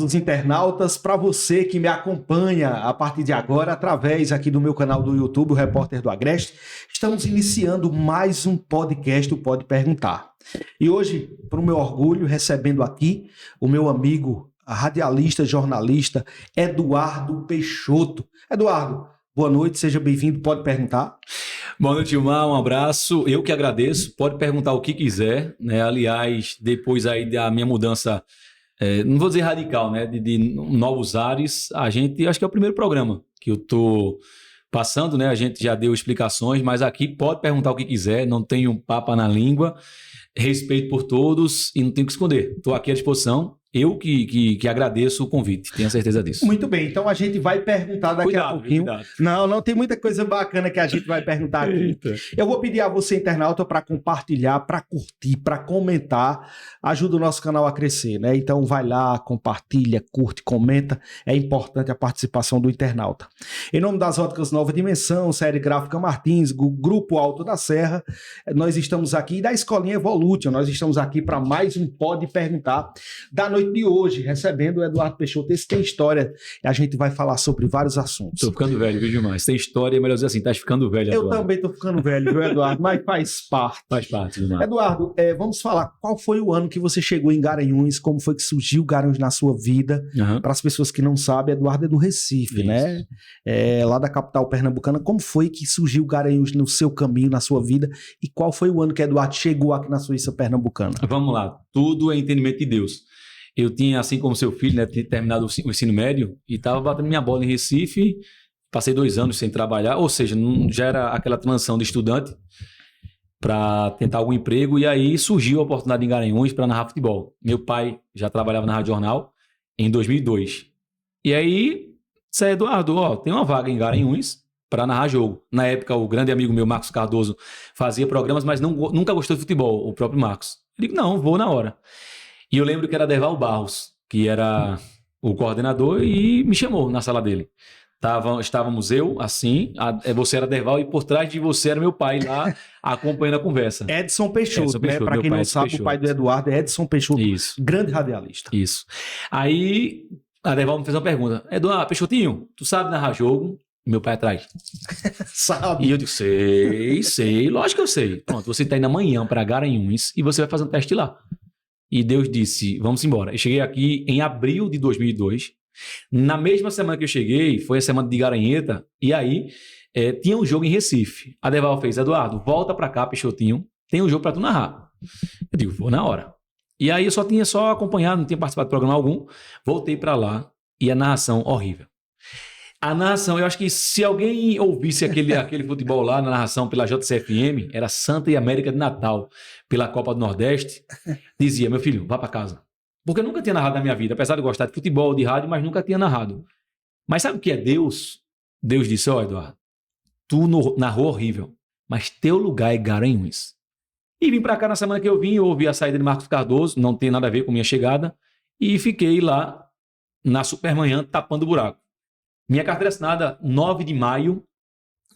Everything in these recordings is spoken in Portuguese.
dos internautas, para você que me acompanha a partir de agora através aqui do meu canal do YouTube, o Repórter do Agreste, estamos iniciando mais um podcast, o Pode Perguntar. E hoje, para o meu orgulho, recebendo aqui o meu amigo, radialista, jornalista, Eduardo Peixoto. Eduardo, boa noite, seja bem-vindo, pode perguntar. Boa noite, Gilmar, um abraço. Eu que agradeço, pode perguntar o que quiser, né? Aliás, depois aí da minha mudança, não vou dizer radical, né? De novos ares, acho que é o primeiro programa que eu tô passando, né? A gente já deu explicações, mas aqui pode perguntar o que quiser, não tenho papa na língua, respeito por todos e não tenho que esconder. Estou aqui à disposição. Eu que agradeço o convite, tenho certeza disso. Muito bem, então a gente vai perguntar daqui a pouquinho. Cuidado. Não, tem muita coisa bacana que a gente vai perguntar aqui. Eita. Eu vou pedir a você, internauta, para compartilhar, para curtir, para comentar, ajuda o nosso canal a crescer, né? Então vai lá, compartilha, curte, comenta, é importante a participação do internauta. Em nome das Óticas Nova Dimensão, Série Gráfica Martins, Grupo Alto da Serra, nós estamos aqui, e da Escolinha Evolution, nós estamos aqui para mais um Pode Perguntar da noite de hoje, recebendo o Eduardo Peixoto. Esse tem história, a gente vai falar sobre vários assuntos. Tô ficando velho, viu, Gilmar? Se tem história, é melhor dizer assim, tá ficando velho, Eduardo. Eu também tô ficando velho, viu, Eduardo? Mas faz parte. Faz parte, Gilmar. Eduardo, vamos falar, qual foi o ano que você chegou em Garanhuns, como foi que surgiu Garanhuns na sua vida? Para as pessoas que não sabem, Eduardo é do Recife, né? Lá da capital pernambucana. Como foi que surgiu Garanhuns no seu caminho, na sua vida? E qual foi o ano que Eduardo chegou aqui na Suíça pernambucana? Vamos lá, tudo é entendimento de Deus. Eu tinha, assim como seu filho, né, tinha terminado o ensino médio e estava batendo minha bola em Recife, passei 2 anos sem trabalhar, ou seja, já era aquela transição de estudante para tentar algum emprego, e aí surgiu a oportunidade em Garanhuns para narrar futebol. Meu pai já trabalhava na Rádio Jornal em 2002. E aí, disse, Eduardo, tem uma vaga em Garanhuns para narrar jogo. Na época, o grande amigo meu, Marcos Cardoso, fazia programas, mas nunca gostou de futebol, o próprio Marcos. Eu digo, não, vou na hora. E eu lembro que era Derval Barros, que era o coordenador, e me chamou na sala dele. Estávamos eu, assim, você era Derval, e por trás de você era meu pai lá, acompanhando a conversa. Edson Peixoto, né? Para quem não sabe, Peixoto. O pai do Eduardo é Edson Peixoto, isso. Grande radialista. Isso. Aí, a Derval me fez uma pergunta. Eduardo, Peixotinho, tu sabe narrar jogo? Meu pai atrás. Sabe. E eu digo, sei, lógico que eu sei. Pronto, você está indo amanhã para Garanhuns e você vai fazer um teste lá. E Deus disse, vamos embora. Eu cheguei aqui em abril de 2002. Na mesma semana que eu cheguei, foi a semana de Garanheta, e aí tinha um jogo em Recife. A Derval fez, Eduardo, volta pra cá, Peixotinho, tem um jogo pra tu narrar. Eu digo, vou na hora. E aí eu tinha só acompanhado, não tinha participado de programa algum. Voltei pra lá e a narração horrível. A narração, eu acho que se alguém ouvisse aquele futebol lá na narração pela JCFM, era Santa e América de Natal, pela Copa do Nordeste, dizia, meu filho, vá para casa. Porque eu nunca tinha narrado na minha vida, apesar de gostar de futebol, de rádio, mas nunca tinha narrado. Mas sabe o que é Deus? Deus disse, Eduardo, tu narrou horrível, mas teu lugar é Garanhuns. E vim para cá na semana que eu vim, eu ouvi a saída de Marcos Cardoso, não tem nada a ver com minha chegada, e fiquei lá na Supermanhã tapando o buraco. Minha carteira assinada 9 de maio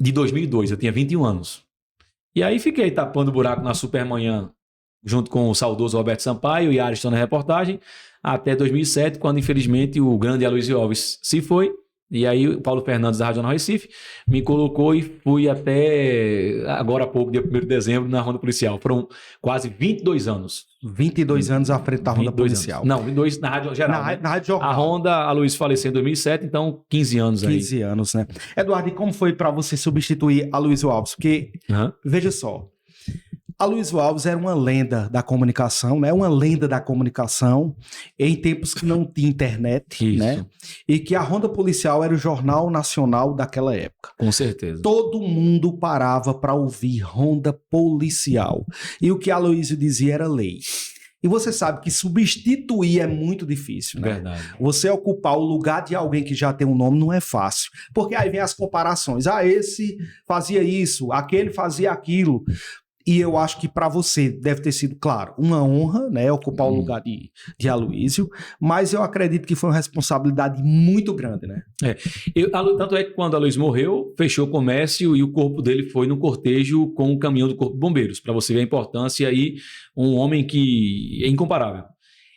de 2002, eu tinha 21 anos. E aí fiquei tapando o buraco na Supermanhã, junto com o saudoso Roberto Sampaio e Ariston na reportagem, até 2007, quando infelizmente o grande Aloysio Alves se foi. E aí o Paulo Fernandes da Rádio Jornal Recife me colocou e fui até agora há pouco, dia 1º de dezembro, na Ronda Policial. Foram quase 22 anos. 22 anos à frente da Ronda Policial. Anos. Não, 22 na Rádio Geral. Na Rádio Jornal. A Ronda, a Luiz faleceu em 2007, então 15 anos aí. 15 anos, né? Eduardo, e como foi para você substituir a Aloysio Alves? Porque, veja só, Aloysio Alves era uma lenda da comunicação, né? Uma lenda da comunicação em tempos que não tinha internet, isso, né? E que a Ronda Policial era o jornal nacional daquela época. Com certeza. Todo mundo parava para ouvir Ronda Policial. E o que Aloysio dizia era lei. E você sabe que substituir é muito difícil, né? Verdade. Você ocupar o lugar de alguém que já tem um nome não é fácil. Porque aí vem as comparações. Esse fazia isso, aquele fazia aquilo. E eu acho que para você deve ter sido, claro, uma honra, né, ocupar o lugar de Aloysio, mas eu acredito que foi uma responsabilidade muito grande, né? Tanto é que quando Aloysio morreu, fechou o comércio e o corpo dele foi no cortejo com o caminhão do Corpo de Bombeiros, para você ver a importância aí, um homem que é incomparável.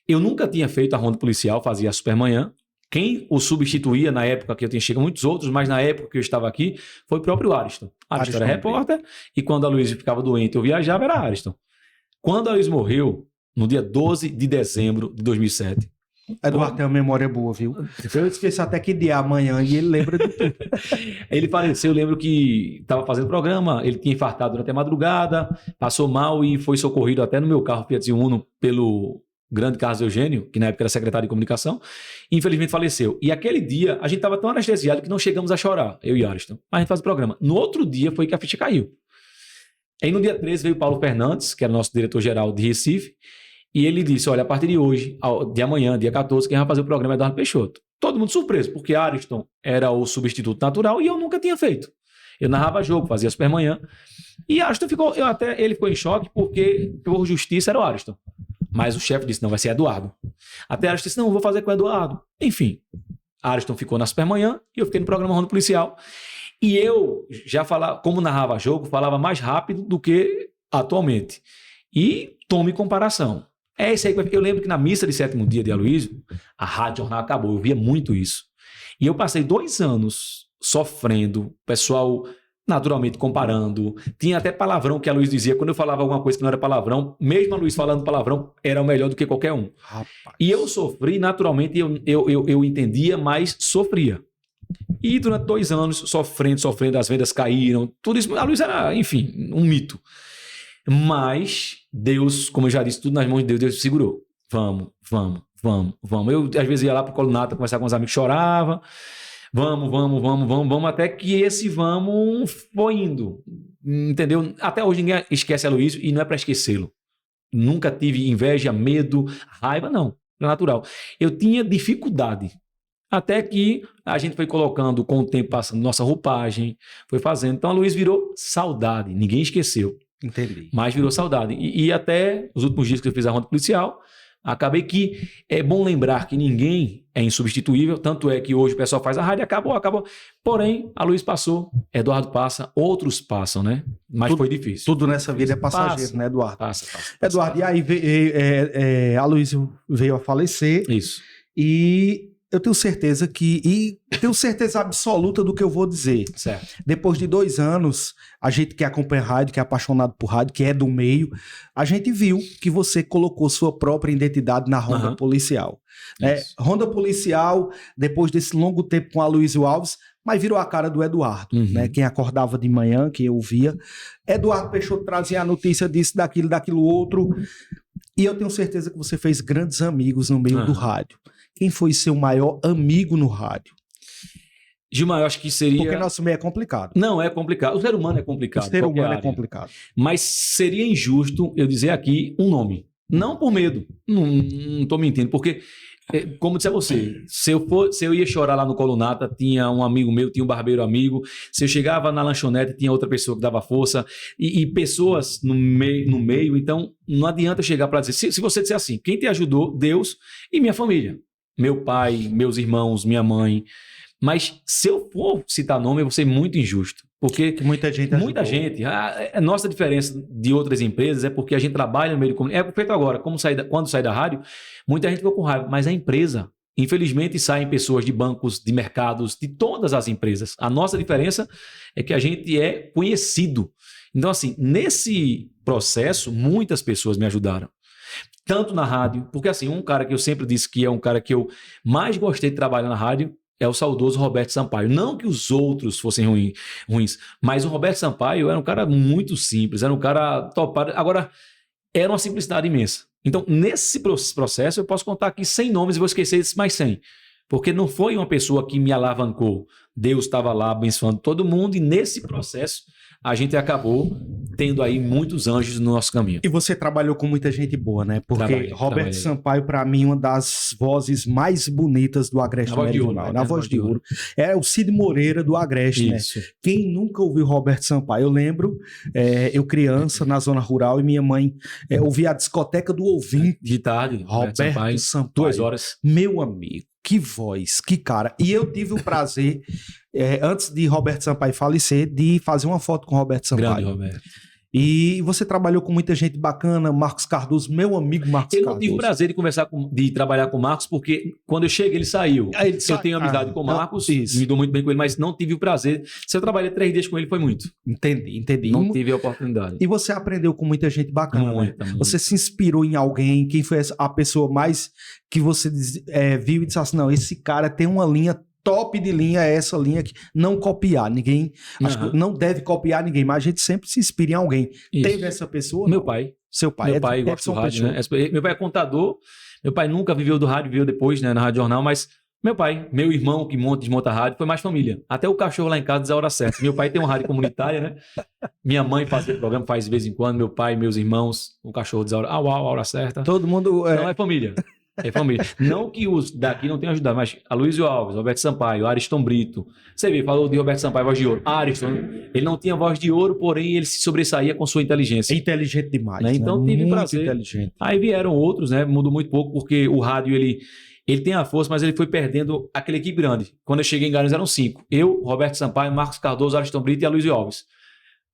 Eu nunca tinha feito a ronda policial, fazia a Supermanhã. Quem o substituía na época que eu tinha chegado, muitos outros, mas na época que eu estava aqui, foi o próprio Ariston. Ariston era repórter, e quando a Aloysio ficava doente, eu viajava, era Ariston. Quando a Aloysio morreu, no dia 12 de dezembro de 2007... Eduardo tem uma memória boa, viu? Eu esqueci até que dia amanhã e ele lembra de tudo. Ele faleceu, eu lembro que estava fazendo programa, ele tinha infartado durante a madrugada, passou mal e foi socorrido até no meu carro Fiat Uno pelo grande Carlos Eugênio, que na época era secretário de comunicação, e infelizmente faleceu. E aquele dia, a gente estava tão anestesiado que não chegamos a chorar, eu e Ariston. Mas a gente faz o programa. No outro dia foi que a ficha caiu. Aí no dia 13 veio o Paulo Fernandes, que era nosso diretor-geral de Recife, e ele disse, olha, a partir de hoje, de amanhã, dia 14, quem vai fazer o programa é Eduardo Peixoto. Todo mundo surpreso, porque Ariston era o substituto natural e eu nunca tinha feito. Eu narrava jogo, fazia Supermanhã, e Ariston ficou, ele ficou em choque porque, por justiça, era o Ariston. Mas o chefe disse, não, vai ser Eduardo. Até Ariston disse, não, vou fazer com o Eduardo. Enfim, Ariston ficou na Supermanhã e eu fiquei no programa Ronda Policial. E eu já falava, como narrava jogo, falava mais rápido do que atualmente. E tome comparação. É isso aí. Eu lembro que na missa de 7º dia de Aloysio, a Rádio Jornal acabou, eu via muito isso. E eu passei 2 anos sofrendo, o pessoal naturalmente comparando, tinha até palavrão que a Aloysio dizia, quando eu falava alguma coisa que não era palavrão, mesmo a Aloysio falando palavrão, era o melhor do que qualquer um. Rapaz. E eu sofri, naturalmente, eu entendia, mas sofria. E durante 2 anos, sofrendo, as vendas caíram, tudo isso, a Aloysio era, enfim, um mito. Mas Deus, como eu já disse, tudo nas mãos de Deus, Deus segurou. Vamos. Eu, às vezes, ia lá pro Colunata conversar com os amigos, chorava. Vamos, até que esse vamos foi indo. Entendeu? Até hoje ninguém esquece Aloysio e não é para esquecê-lo. Nunca tive inveja, medo, raiva, não. É natural. Eu tinha dificuldade. Até que a gente foi colocando, com o tempo passando, nossa roupagem, foi fazendo. Então, Aloysio virou saudade. Ninguém esqueceu. Entendi. Mas virou saudade. E até os últimos dias que eu fiz a ronda policial, acabei que é bom lembrar que ninguém é insubstituível, tanto é que hoje o pessoal faz a rádio, acabou. Porém, a Aloysio passou, Eduardo passa, outros passam, né? Mas foi difícil. Tudo nessa vida é passageiro, passa, né, Eduardo? Passa. Eduardo, e aí Aloysio veio a falecer. Isso. E eu tenho certeza tenho certeza absoluta do que eu vou dizer. Certo. Depois de 2 anos, a gente que acompanha rádio, que é apaixonado por rádio, que é do meio, a gente viu que você colocou sua própria identidade na Ronda Policial. Ronda Policial, depois desse longo tempo com Aloysio Alves, mas virou a cara do Eduardo, né? Quem acordava de manhã, quem ouvia. Eduardo Peixoto trazia a notícia disso, daquilo outro. E eu tenho certeza que você fez grandes amigos no meio do rádio. Quem foi seu maior amigo no rádio? Gilmar, eu acho que seria... Porque nosso meio é complicado. Não, é complicado. O ser humano é complicado. O ser humano é complicado. Mas seria injusto eu dizer aqui um nome. Não por medo. Não estou mentindo. Porque, como disse a você, se eu ia chorar lá no Colunata, tinha um amigo meu, tinha um barbeiro amigo. Se eu chegava na lanchonete, tinha outra pessoa que dava força. E pessoas no meio. Então, não adianta eu chegar para dizer... Se você disser assim, quem te ajudou? Deus e minha família. Meu pai, meus irmãos, minha mãe. Mas se eu for citar nome, eu vou ser muito injusto. Porque muita gente ajudou. Muita gente. A nossa diferença de outras empresas é porque a gente trabalha no meio de comunicação. É feito agora. Quando sai da rádio, muita gente ficou com raiva. Mas a empresa, infelizmente, saem pessoas de bancos, de mercados, de todas as empresas. A nossa diferença é que a gente é conhecido. Então, assim, nesse processo, muitas pessoas me ajudaram. Tanto na rádio, porque assim, um cara que eu sempre disse que é um cara que eu mais gostei de trabalhar na rádio é o saudoso Roberto Sampaio. Não que os outros fossem ruins, mas o Roberto Sampaio era um cara muito simples, era um cara topado. Agora, era uma simplicidade imensa. Então, nesse processo, eu posso contar aqui 100 nomes e vou esquecer esses mais 100. Porque não foi uma pessoa que me alavancou. Deus estava lá abençoando todo mundo e nesse processo a gente acabou tendo aí muitos anjos no nosso caminho. E você trabalhou com muita gente boa, né? Porque Roberto Sampaio, para mim, uma das vozes mais bonitas do Agreste Meridional. Na Voz de Ouro. É o Cid Moreira do Agreste, né? Quem nunca ouviu Roberto Sampaio? Eu lembro, eu criança, na zona rural, e minha mãe ouvia a discoteca do ouvinte. De tarde. Roberto Sampaio. 2 horas. Meu amigo. Que voz, que cara. E eu tive o prazer, antes de Roberto Sampaio falecer, de fazer uma foto com Roberto Sampaio. Grande Roberto. E você trabalhou com muita gente bacana, Marcos Cardoso, meu amigo Marcos Cardoso. Eu não tive o prazer de trabalhar com o Marcos, porque quando eu cheguei, ele saiu. Eu tenho amizade com o Marcos, me dou muito bem com ele, mas não tive o prazer. Se eu trabalhei 3 dias com ele, foi muito. Entendi. Não tive a oportunidade. E você aprendeu com muita gente bacana, muito. Você se inspirou em alguém? Quem foi a pessoa mais que você viu e disse assim, não, esse cara tem uma linha top de linha, é essa linha que não copiar ninguém, acho que não deve copiar ninguém, mas a gente sempre se inspira em alguém. Isso. Teve essa pessoa? Meu pai. Seu pai. Meu pai gosta do rádio, né? Meu pai é contador, meu pai nunca viveu do rádio, viveu depois, né, na Rádio Jornal, mas meu pai, meu irmão que desmonta rádio, foi mais família. Até o cachorro lá em casa diz a hora certa. Meu pai tem uma rádio comunitária, né? Minha mãe faz programa, faz de vez em quando, meu pai, meus irmãos, o cachorro diz a hora certa. Todo mundo... Não, é família. É família. Não que os daqui não tenham ajudado, mas Aloysio Alves, Roberto Sampaio, Ariston Brito. Você vê, falou de Roberto Sampaio, voz de ouro. Ariston, ele não tinha voz de ouro, porém ele se sobressaía com sua inteligência. É inteligente demais. Né? Então tive muito prazer. Inteligente. Aí vieram outros, né? Mudou muito pouco, porque o rádio, ele tem a força, mas ele foi perdendo aquela equipe grande. Quando eu cheguei em Garanhuns eram 5. Eu, Roberto Sampaio, Marcos Cardoso, Ariston Brito e Aloysio Alves.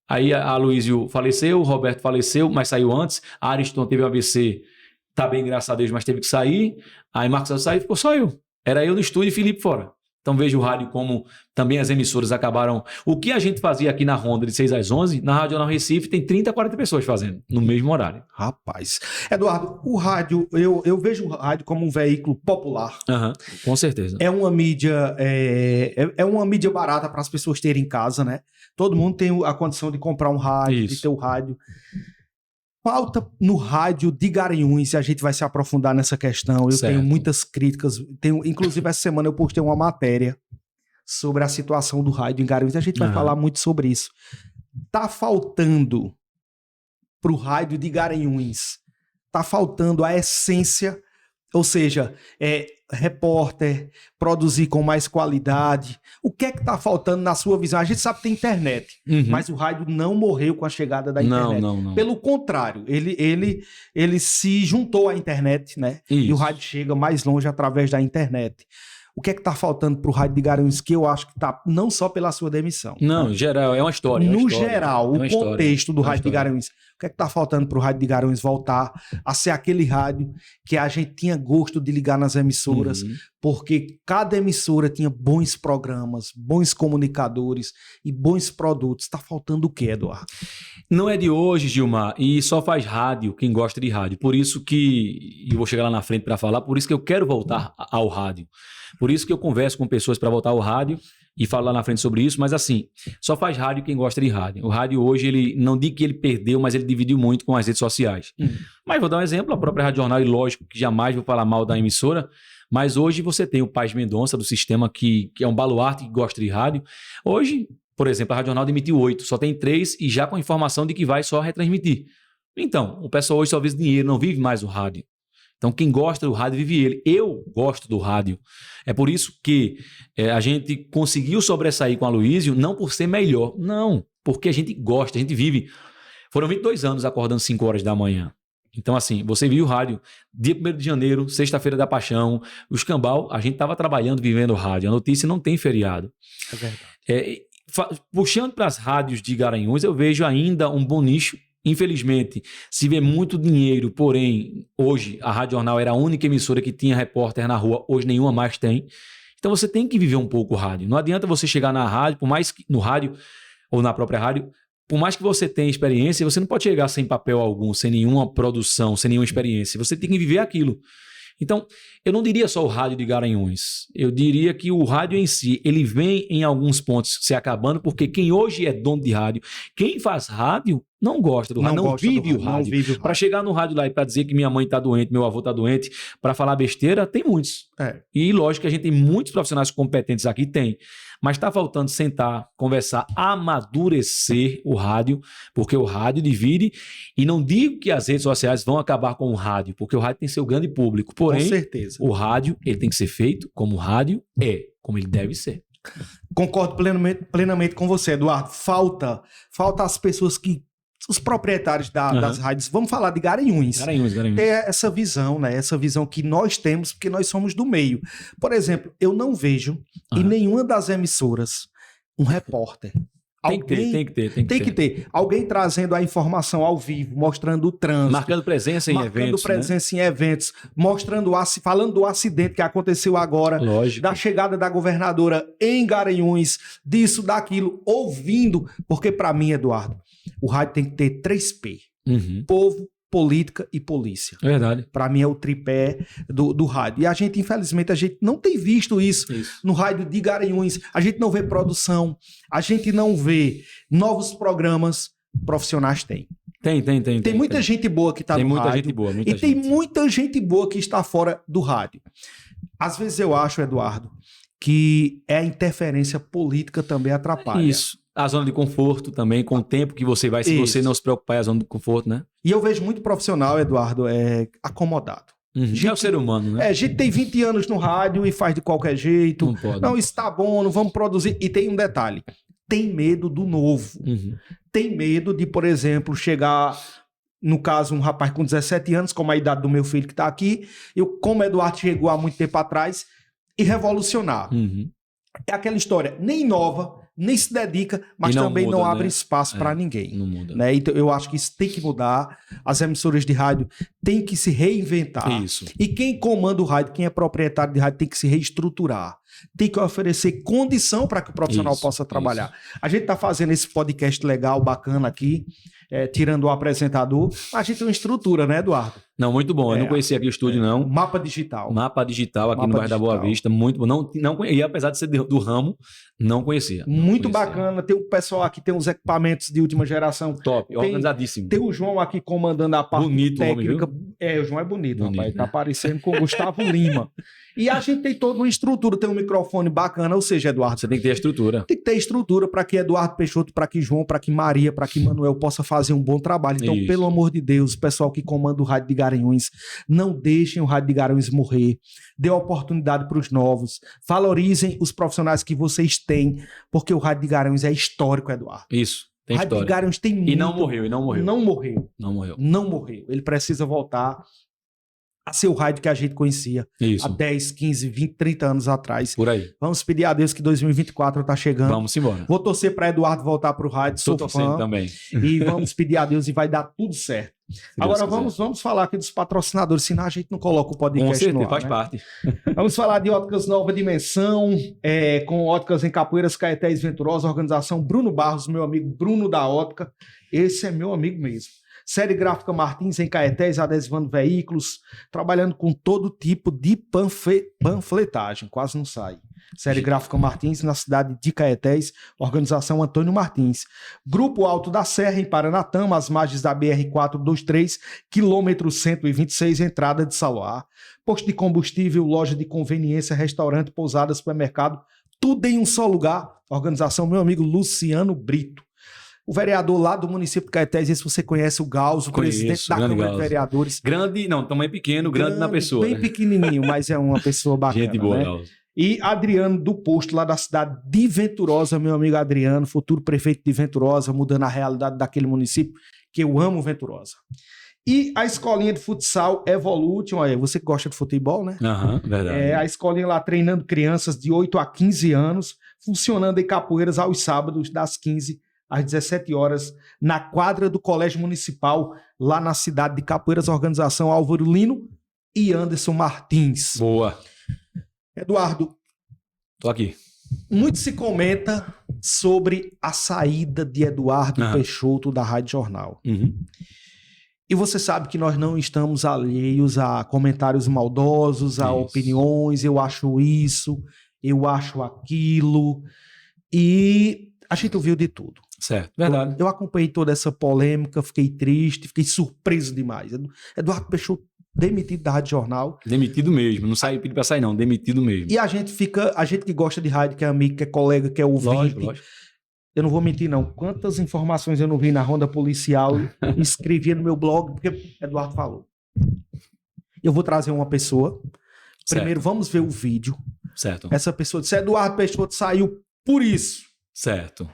Aí a Aloysio faleceu, o Roberto faleceu, mas saiu antes. A Ariston teve um AVC. Tá bem, graças a Deus, mas teve que sair. Aí Marcos saiu, ficou só eu. Era eu no estúdio e Felipe fora. Então vejo o rádio como também as emissoras acabaram... O que a gente fazia aqui na Ronda de 6 às 11, na Rádio Jornal Recife tem 30, 40 pessoas fazendo, no mesmo horário. Rapaz. Eduardo, o rádio, eu vejo o rádio como um veículo popular. Com certeza. É uma mídia, é uma mídia barata para as pessoas terem em casa, né? Todo mundo tem a condição de comprar um rádio, de ter o rádio. Falta no rádio de Garanhuns, e a gente vai se aprofundar nessa questão. Eu tenho muitas críticas. Inclusive, essa semana eu postei uma matéria sobre a situação do rádio em Garanhuns. A gente vai falar muito sobre isso. Tá faltando pro rádio de Garanhuns, tá faltando a essência, ou seja, repórter, produzir com mais qualidade. O que é que tá faltando na sua visão? A gente sabe que tem internet, mas o rádio não morreu com a chegada da internet. Não. Pelo contrário, ele se juntou à internet, né? Isso. E o rádio chega mais longe através da internet. O que é que tá faltando pro rádio de Garanhuns, que eu acho que tá não só pela sua demissão. Não, em geral, é uma história. No geral, o contexto do rádio de Garanhuns. O que é que tá faltando pro rádio de Garanhuns voltar a ser aquele rádio que a gente tinha gosto de ligar nas emissoras, porque cada emissora tinha bons programas, bons comunicadores e bons produtos. Tá faltando o quê, Eduardo? Não é de hoje, Gilmar, e só faz rádio quem gosta de rádio. Por isso que, e vou chegar lá na frente para falar, por isso que eu quero voltar ao rádio. Por isso que eu converso com pessoas para voltar ao rádio e falo lá na frente sobre isso, mas assim, só faz rádio quem gosta de rádio. O rádio hoje, ele não digo que ele perdeu, mas ele dividiu muito com as redes sociais. Mas vou dar um exemplo, a própria Rádio Jornal, e lógico que jamais vou falar mal da emissora, mas hoje você tem o Paz Mendonça do sistema que é um baluarte que gosta de rádio. Hoje, por exemplo, a Rádio Jornal demitiu 8, só tem 3 e já com a informação de que vai só retransmitir. Então, o pessoal hoje só vive dinheiro, não vive mais o rádio. Então, quem gosta do rádio vive ele. Eu gosto do rádio. É por isso que a gente conseguiu sobressair com a Aloysio, não por ser melhor, não, porque a gente gosta, a gente vive. Foram 22 anos acordando 5 horas da manhã. Então, assim, você viu o rádio, dia 1º de janeiro, sexta-feira da Paixão, o Escambau, a gente estava trabalhando, vivendo o rádio. A notícia não tem feriado. É verdade. Puxando para as rádios de Garanhuns, eu vejo ainda um bom nicho. Infelizmente, se vê muito dinheiro, porém, hoje a Rádio Jornal era a única emissora que tinha repórter na rua, hoje nenhuma mais tem. Então você tem que viver um pouco o rádio. Não adianta você chegar na rádio, por mais que no rádio ou na própria rádio, por mais que você tenha experiência, você não pode chegar sem papel algum, sem nenhuma produção, sem nenhuma experiência. Você tem que viver aquilo. Então, eu não diria só o rádio de Garanhuns. Eu diria que o rádio em si, ele vem em alguns pontos se acabando, porque quem hoje é dono de rádio, quem faz rádio, não gosta do rádio, não vive o rádio. Para chegar no rádio lá e para dizer que minha mãe está doente, meu avô está doente, para falar besteira, tem muitos. E lógico que a gente tem muitos profissionais competentes aqui, tem. Mas está faltando sentar, conversar, amadurecer o rádio, porque o rádio divide. E não digo que as redes sociais vão acabar com o rádio, porque o rádio tem seu grande público. Porém, com certeza, o rádio ele tem que ser feito como o rádio é, como ele deve ser. Concordo plenamente com você, Eduardo. Falta as pessoas os proprietários das rádios, vamos falar de Garanhuns. Ter essa visão, né? Essa visão que nós temos, porque nós somos do meio. Por exemplo, eu não vejo em nenhuma das emissoras um repórter Tem que ter. Alguém trazendo a informação ao vivo, mostrando o trânsito. Marcando presença em eventos, mostrando, falando do acidente que aconteceu agora. Lógico. Da chegada da governadora em Garanhuns, disso, daquilo, ouvindo. Porque para mim, Eduardo, o rádio tem que ter 3P. Povo, política e polícia. Verdade. Para mim é o tripé do rádio. E a gente, infelizmente, não tem visto isso no rádio de Garanhuns. A gente não vê produção, a gente não vê novos programas. Profissionais tem. Tem muita gente boa que está no rádio. Tem muita gente boa que está fora do rádio. Às vezes eu acho, Eduardo, que a interferência política também atrapalha. Isso. A zona de conforto também, com o tempo que você vai, se você não se preocupar, é a zona de conforto, né? E eu vejo muito profissional, Eduardo, acomodado. É o ser humano, né? A gente tem 20 anos no rádio e faz de qualquer jeito. Não pode. Não, isso tá bom, não vamos produzir. E tem um detalhe, tem medo do novo. Tem medo de, por exemplo, chegar, no caso, um rapaz com 17 anos, como a idade do meu filho que tá aqui, como o Eduardo chegou há muito tempo atrás, e revolucionar. É aquela história, nem inova, nem se dedica, mas também não abre espaço para ninguém. Não muda. Né? Então, eu acho que isso tem que mudar. As emissoras de rádio têm que se reinventar. Isso. E quem comanda o rádio, quem é proprietário de rádio, tem que se reestruturar. Tem que oferecer condição para que o profissional possa trabalhar. A gente está fazendo esse podcast legal, bacana aqui, tirando o apresentador. A gente tem uma estrutura, né, Eduardo? Não, muito bom. Eu não conhecia aqui o estúdio, não. Mapa digital. Mapa digital aqui no bairro da Boa Vista. Muito bom. E apesar de ser do ramo, não conhecia. Muito bacana. Tem o pessoal aqui, tem uns equipamentos de última geração. Top, organizadíssimo. Tem o João aqui comandando a parte técnica. Homem, o João é bonito, rapaz. Né? Tá parecendo com o Gustavo Lima. E a gente tem toda uma estrutura, tem um microfone bacana, ou seja, Eduardo... Você tem que ter a estrutura. Tem que ter estrutura para que Eduardo Peixoto, para que João, para que Maria, para que Manuel possa fazer um bom trabalho. Então, pelo amor de Deus, o pessoal que comanda o Rádio de Garanhuns, não deixem o Rádio de Garanhuns morrer. Dê oportunidade para os novos. Valorizem os profissionais que vocês têm, porque o Rádio de Garanhuns é histórico, Eduardo. Isso, tem história. O Rádio de Garanhuns tem muito... E não morreu. Não morreu. Ele precisa voltar a ser o rádio que a gente conhecia há 10, 15, 20, 30 anos atrás. Por aí. Vamos pedir a Deus que 2024 tá chegando. Vamos embora. Vou torcer para Eduardo voltar pro rádio. Estou torcendo também. E vamos pedir a Deus e vai dar tudo certo. Agora vamos falar aqui dos patrocinadores, senão a gente não coloca o podcast no ar. Faz parte. Vamos falar de Óticas Nova Dimensão, com óticas em Capoeiras, Caetés, Venturosa, organização Bruno Barros, meu amigo Bruno da Ótica. Esse é meu amigo mesmo. Série Gráfica Martins em Caetés, adesivando veículos, trabalhando com todo tipo de panfletagem, quase não sai. Série Gráfica Martins na cidade de Caetés, organização Antônio Martins. Grupo Alto da Serra em Paranatama, às margens da BR-423, quilômetro 126, entrada de Saloá. Posto de combustível, loja de conveniência, restaurante, pousada, supermercado, tudo em um só lugar. Organização meu amigo Luciano Brito. O vereador lá do município de Caetés, se você conhece o Gauso, presidente da Câmara de Vereadores. Grande, não, tamanho pequeno, grande na pessoa. Bem pequenininho, mas é uma pessoa bacana. Gente boa, né? Gauso. E Adriano do Posto, lá da cidade de Venturosa, meu amigo Adriano, futuro prefeito de Venturosa, mudando a realidade daquele município, que eu amo Venturosa. E a escolinha de futsal Evolution, olha, você que gosta de futebol, né? Verdade. A escolinha lá treinando crianças de 8 a 15 anos, funcionando em Capoeiras aos sábados, das 15 às 17 horas, na quadra do Colégio Municipal, lá na cidade de Capoeiras, organização Álvaro Lino e Anderson Martins. Boa. Eduardo, tô aqui. Muito se comenta sobre a saída de Eduardo Peixoto da Rádio Jornal. E você sabe que nós não estamos alheios a comentários maldosos, a opiniões, eu acho isso, eu acho aquilo, e a gente ouviu de tudo. Certo, verdade. Eu acompanhei toda essa polêmica, fiquei triste, fiquei surpreso demais. Eduardo Peixoto demitido da Rádio Jornal. Demitido mesmo, não saiu pedido pra sair não, demitido mesmo. E a gente que gosta de rádio, que é amigo, que é colega, que é ouvinte. Lógico. Eu não vou mentir não, quantas informações eu não vi na ronda policial, escrevia no meu blog, porque Eduardo falou. Eu vou trazer uma pessoa, primeiro vamos ver o vídeo. Certo. Essa pessoa disse, Eduardo Peixoto saiu por isso. Certo.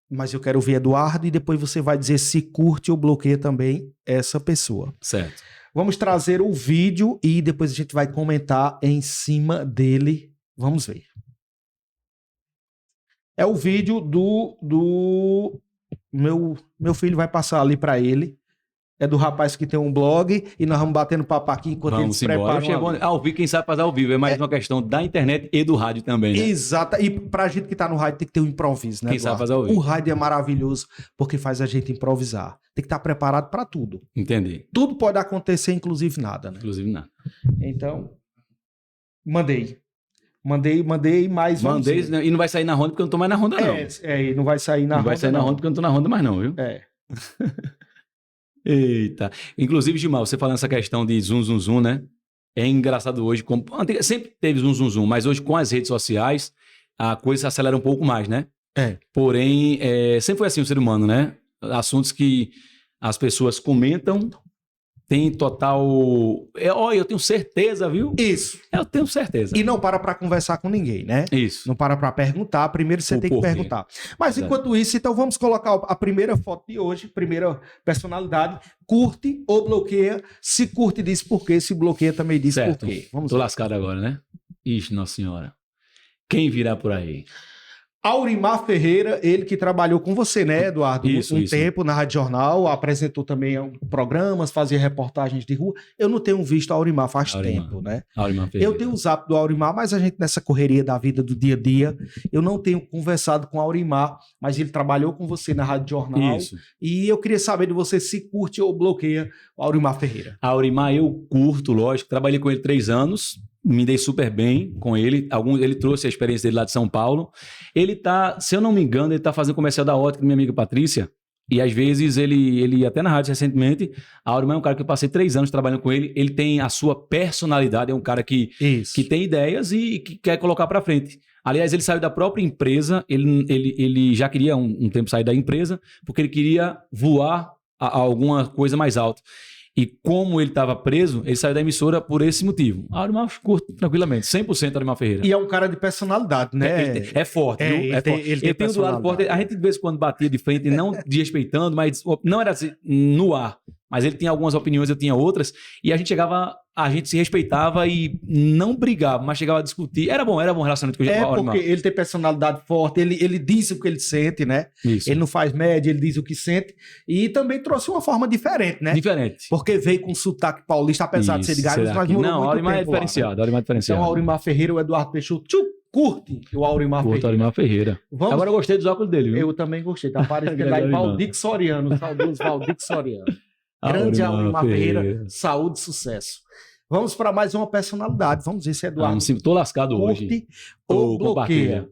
Mas eu quero ouvir Eduardo e depois você vai dizer se curte ou bloqueia também essa pessoa. Certo. Vamos trazer o vídeo e depois a gente vai comentar em cima dele. Vamos ver. É o vídeo do meu filho vai passar ali pra ele. É do rapaz que tem um blog e nós vamos batendo papo aqui enquanto eles preparam. Ao vivo, quem sabe fazer ao vivo. É mais uma questão da internet e do rádio também, né? Exato. E pra gente que tá no rádio tem que ter um improviso, né, Quem sabe fazer ao vivo. O rádio é maravilhoso porque faz a gente improvisar. Tem que estar preparado pra tudo. Entendi. Tudo pode acontecer, inclusive nada, né? Inclusive nada. Então, mandei, mas... Mandei e não vai sair na ronda porque eu não tô mais na ronda, não. E não vai sair na ronda, não vai sair na ronda porque eu não tô na ronda mais, não, viu? Eita. Inclusive, Gilmar, você falando essa questão de zoom, né? É engraçado hoje, como sempre teve zoom, mas hoje com as redes sociais a coisa se acelera um pouco mais, né? Porém, sempre foi assim o ser humano, né? Assuntos que as pessoas comentam, tem total... Olha, eu tenho certeza, viu? Isso. Eu tenho certeza. E não para conversar com ninguém, né? Isso. Não para perguntar, primeiro você tem que perguntar. Mas enquanto isso, então vamos colocar a primeira foto de hoje, primeira personalidade, curte ou bloqueia. Se curte, diz por quê, se bloqueia também diz por quê. Tô lascado agora, né? Ixi, Nossa Senhora. Quem virá por aí? Aurimar Ferreira, ele que trabalhou com você, né, Eduardo? Um tempo na Rádio Jornal, apresentou também programas, fazia reportagens de rua. Eu não tenho visto Aurimar faz tempo, né? Aurimar Ferreira. Eu tenho o zap do Aurimar, mas a gente nessa correria da vida do dia a dia, eu não tenho conversado com o Aurimar, mas ele trabalhou com você na Rádio Jornal. Isso. E eu queria saber de você se curte ou bloqueia o Aurimar Ferreira. Aurimar eu curto, lógico. Trabalhei com ele 3 anos. Me dei super bem com ele. Ele trouxe a experiência dele lá de São Paulo. Ele tá, se eu não me engano, ele tá fazendo comercial da ótica da minha amiga Patrícia. E às vezes ele até na rádio recentemente, Aurimar é um cara que eu passei 3 anos trabalhando com ele. Ele tem a sua personalidade, é um cara que tem ideias e que quer colocar para frente. Aliás, ele saiu da própria empresa, ele já queria um tempo sair da empresa, porque ele queria voar a alguma coisa mais alta. E como ele estava preso, ele saiu da emissora por esse motivo. Aurimar curto tranquilamente, 100% Aurimar Ferreira. E é um cara de personalidade, né? É forte, viu? É forte. Ele tem do lado forte. A gente de vez em quando batia de frente, não desrespeitando, mas não era assim, no ar. Mas ele tinha algumas opiniões, eu tinha outras. E a gente se respeitava e não brigava, mas chegava a discutir. Era bom o relacionamento com o Aurimar. Porque ele tem personalidade forte, ele diz o que ele sente, né? Isso. Ele não faz média, ele diz o que sente. E também trouxe uma forma diferente, né? Diferente. Porque veio com sotaque paulista, apesar de ser de Garanhuns, mas morou muito Aurimar tempo é diferenciado, lá, né? Aurimar é diferenciado. Então, Aurimar Ferreira, o Eduardo Peixoto, curte o Aurimar Ferreira. Aurimar Ferreira. Agora eu gostei dos óculos dele, viu? Eu também gostei. Tá parecendo lá em Valdir Soriano, o saudoso Valdir Soriano. Grande Aurimar Ferreira, saúde e sucesso. Vamos para mais uma personalidade. Vamos ver se Eduardo tô lascado curte hoje. Ou bloqueia.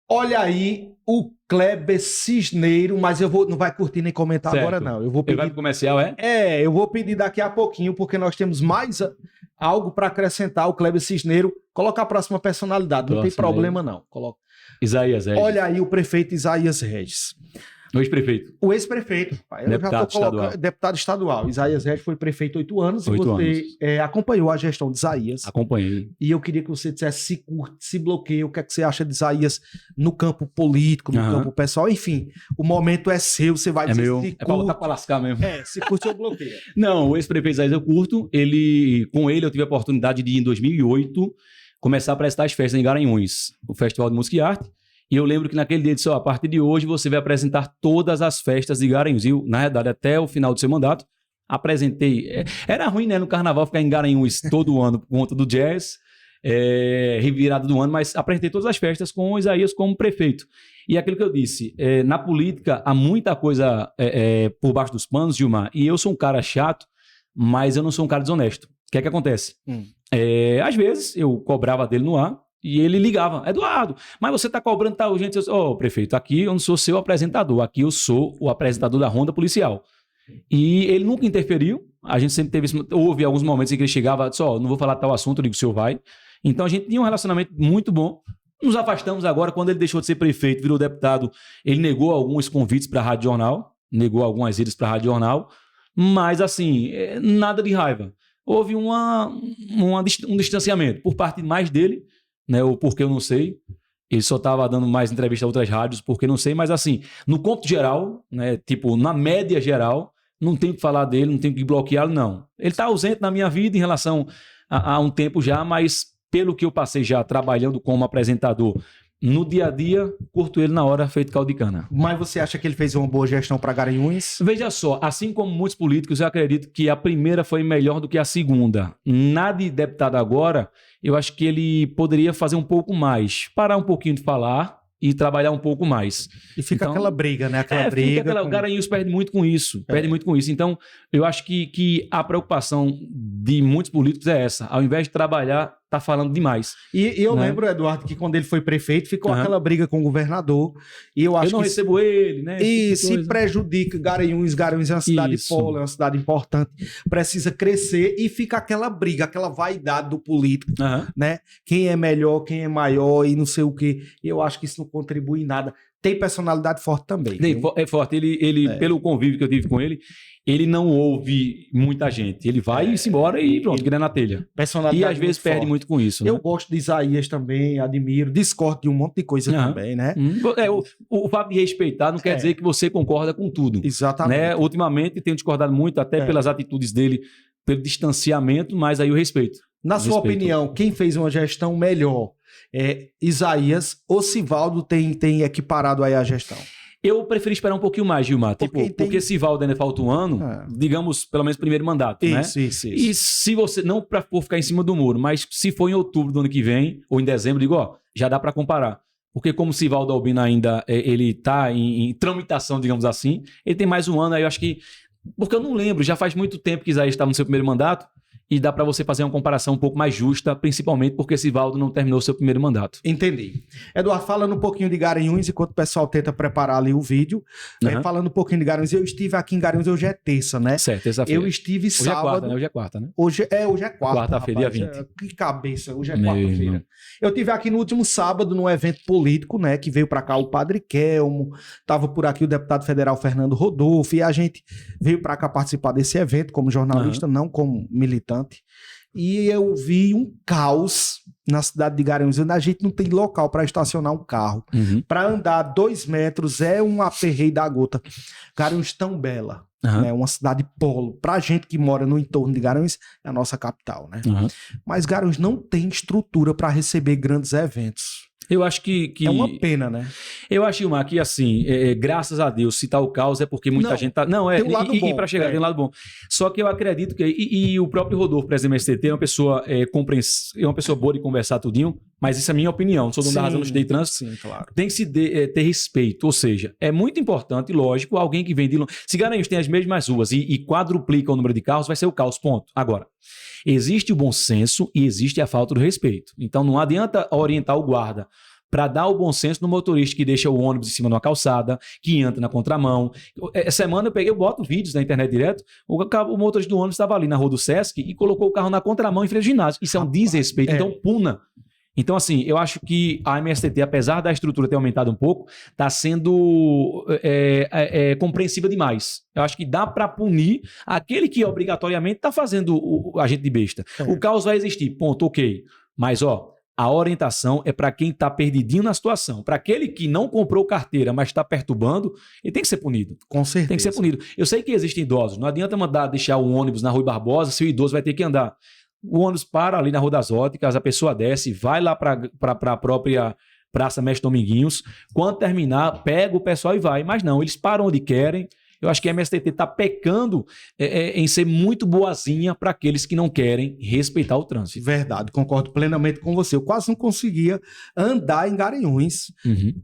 Olha aí o Kleber Cisneiro, mas não vai curtir nem comentar agora, não. Eu vou pedir... Ele vai pro comercial, eu vou pedir daqui a pouquinho, porque nós temos mais algo para acrescentar. O Kleber Cisneiro, coloca a próxima personalidade, não tem problema não. Coloca. Isaías Regis. Olha aí o prefeito Isaías Regis. O ex-prefeito. O ex-prefeito. Deputado estadual. Isaías Regis foi prefeito 8 anos. 8 anos. Acompanhou a gestão de Isaías. Acompanhei. E eu queria que você dissesse se curte, se bloqueia, o que é que você acha de Isaías no campo político, no campo pessoal. Enfim, o momento é seu, você vai dizer meu. se curte. É pra botar pra lascar mesmo. Se curte ou bloqueia. Não, o ex-prefeito Isaías eu curto. Com ele eu tive a oportunidade de, em 2008, começar a prestar as festas em Garanhuns. O Festival de Música e Arte. E eu lembro que naquele dia disse, a partir de hoje você vai apresentar todas as festas de Garanhuns. Eu, na verdade, até o final do seu mandato, apresentei. Era ruim, né, no carnaval ficar em Garanhuns todo ano por conta do jazz, revirada do ano, mas apresentei todas as festas com o Isaías como prefeito. E aquilo que eu disse, na política há muita coisa por baixo dos panos, Gilmar, e eu sou um cara chato, mas eu não sou um cara desonesto. O que é que acontece? Às vezes eu cobrava dele no ar, e ele ligava, Eduardo, mas você está cobrando tal gente? Prefeito, aqui eu não sou seu apresentador, aqui eu sou o apresentador da Ronda Policial. E ele nunca interferiu, a gente sempre teve, houve alguns momentos em que ele chegava, disse, não vou falar tal assunto, eu digo, o senhor vai. Então a gente tinha um relacionamento muito bom. Nos afastamos agora, quando ele deixou de ser prefeito, virou deputado, ele negou alguns convites para a Rádio Jornal, negou algumas idas para a Rádio Jornal, mas assim, nada de raiva. Houve um distanciamento por parte mais dele, né, o porquê eu não sei, ele só estava dando mais entrevista a outras rádios, porque não sei, mas assim, no cômputo geral, né, tipo, na média geral, não tenho que falar dele, não tenho que bloqueá-lo, não. Ele está ausente na minha vida em relação a um tempo já, mas pelo que eu passei já trabalhando como apresentador no dia a dia, curto ele na hora, feito caldo de cana. Mas você acha que ele fez uma boa gestão para Garanhuns? Veja só, assim como muitos políticos, eu acredito que a primeira foi melhor do que a segunda. Na de deputado agora, eu acho que ele poderia fazer um pouco mais, parar um pouquinho de falar e trabalhar um pouco mais. E fica aquela briga, né? Aquela briga. O Garanhuns perde muito com isso. Perde muito com isso. Então, eu acho que a preocupação de muitos políticos é essa. Ao invés de trabalhar, tá falando demais. E eu lembro, Eduardo, que quando ele foi prefeito, ficou aquela briga com o governador. E eu acho que recebo ele, né? E se prejudica Garanhuns. Garanhuns é uma cidade polo, é uma cidade importante. Precisa crescer e fica aquela briga, aquela vaidade do político, né? Quem é melhor, quem é maior e não sei o quê. Eu acho que isso não contribui em nada. Tem personalidade forte também. É forte. Ele pelo convívio que eu tive com ele, ele não ouve muita gente. Ele vai-se embora e pronto, vira na telha. E às vezes perde muito com isso. Eu gosto de Isaías também, admiro, discordo de um monte de coisa também, né? O fato de respeitar não quer dizer que você concorda com tudo. Exatamente. Né? Ultimamente tenho discordado muito, até pelas atitudes dele, pelo distanciamento, mas aí o respeito. Na sua opinião, quem fez uma gestão melhor? Isaías ou Sivaldo tem equiparado aí a gestão? Eu preferi esperar um pouquinho mais, Gilmar. Porque Sivaldo ainda falta um ano, digamos, pelo menos primeiro mandato, né? Isso. E se você, não para ficar em cima do muro, mas se for em outubro do ano que vem, ou em dezembro, digo, já dá para comparar. Porque como Sivaldo Albino ainda, ele está em tramitação, digamos assim, ele tem mais um ano, aí eu acho que... Porque eu não lembro, já faz muito tempo que Isaías estava no seu primeiro mandato, e dá para você fazer uma comparação um pouco mais justa, principalmente porque Sivaldo não terminou seu primeiro mandato. Entendi. Eduardo, falando um pouquinho de Garanhuns, enquanto o pessoal tenta preparar ali o vídeo, falando um pouquinho de Garanhuns, eu estive aqui em Garanhuns, hoje é terça, né? Certo, terça-feira. Eu estive sábado... Hoje é quarta, né? Hoje é quarta, quarta-feira, dia 20. Que cabeça, hoje é quarta-feira. Eu estive aqui no último sábado, num evento político, né, que veio para cá o Padre Kelmo, estava por aqui o deputado federal Fernando Rodolfo, e a gente veio para cá participar desse evento como jornalista, não como militante. E eu vi um caos na cidade de Garanhuns. A gente não tem local para estacionar um carro. Para andar 2 metros é um aperreio da gota. Garanhuns tão bela. Né? Uma cidade polo. Para a gente que mora no entorno de Garanhuns, é a nossa capital. Né? Mas Garanhuns não tem estrutura para receber grandes eventos. Eu acho que... É uma pena, né? Eu acho, Gilmar, que assim, graças a Deus, se tá o caos é porque muita gente tá... Não, tem um lado bom. E para chegar, tem um lado bom. Só que eu acredito que... E o próprio Rodolfo, presidente do MST, é uma pessoa é uma pessoa boa de conversar tudinho, mas isso é a minha opinião, não sou dono da razão, não estudei trânsito. Sim, claro. Tem que se ter respeito, ou seja, é muito importante, lógico, alguém que vem de... Se Garanhuns tem as mesmas ruas e quadruplica o número de carros, vai ser o caos, ponto. Agora, existe o bom senso e existe a falta do respeito. Então não adianta orientar o guarda para dar o bom senso no motorista que deixa o ônibus em cima de uma calçada, que entra na contramão. Essa semana eu boto vídeos na internet direto, o motorista do ônibus estava ali na rua do Sesc e colocou o carro na contramão em frente ao ginásio. Isso é um desrespeito, então puna. Então, assim, eu acho que a MST, apesar da estrutura ter aumentado um pouco, está sendo compreensiva demais. Eu acho que dá para punir aquele que obrigatoriamente está fazendo o agente de besta. O caos vai existir, ponto, ok. Mas, a orientação é para quem está perdidinho na situação. Para aquele que não comprou carteira, mas está perturbando, ele tem que ser punido. Com certeza. Tem que ser punido. Eu sei que existem idosos. Não adianta deixar o ônibus na Rui Barbosa se o idoso vai ter que andar. O ônibus para ali na Rua das Óticas, a pessoa desce, vai lá para a própria Praça Mestre Dominguinhos. Quando terminar, pega o pessoal e vai. Mas não, eles param onde querem. Eu acho que a MST está pecando em ser muito boazinha para aqueles que não querem respeitar o trânsito. Verdade, concordo plenamente com você. Eu quase não conseguia andar em Garanhuns.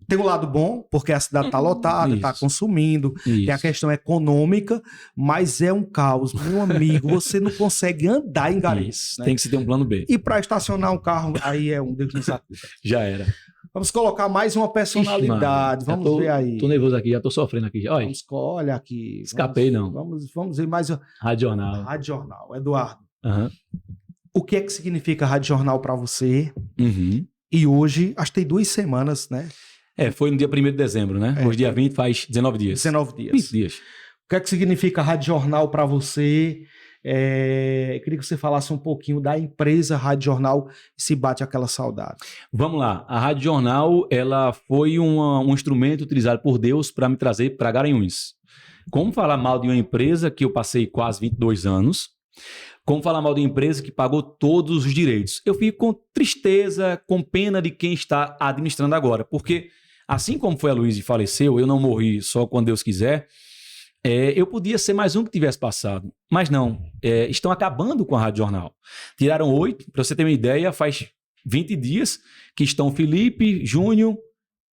Tem um lado bom, porque a cidade está lotada, está consumindo, tem a questão econômica, mas é um caos. Meu amigo, você não consegue andar em Garanhuns. Né? Tem que se ter um plano B. E para estacionar um carro, aí é um Deus nos acuda. Já era. Vamos colocar mais uma personalidade. Ixi, vamos ver aí. Tô nervoso aqui, já tô sofrendo aqui. Olha aqui. Escapei, não. Vamos ver mais. Rádio Jornal. Rádio Jornal. Eduardo. O que é que significa Rádio Jornal para você? E hoje, acho que tem 2 semanas, né? Foi no dia 1º de dezembro, né? Hoje, dia 20, faz 19 dias. 19 dias. 20 dias. O que é que significa Rádio Jornal para você? Eu queria que você falasse um pouquinho da empresa Rádio Jornal e se bate aquela saudade. Vamos lá. A Rádio Jornal, ela foi um instrumento utilizado por Deus para me trazer para Garanhuns. Como falar mal de uma empresa que eu passei quase 22 anos, Como falar mal de empresa que pagou todos os direitos? Eu fico com tristeza, com pena de quem está administrando agora, porque assim como foi a Luísa e faleceu, eu não morri só quando Deus quiser, eu podia ser mais um que tivesse passado, mas não, estão acabando com a Rádio Jornal. Tiraram 8, para você ter uma ideia, faz 20 dias que estão Felipe, Júnior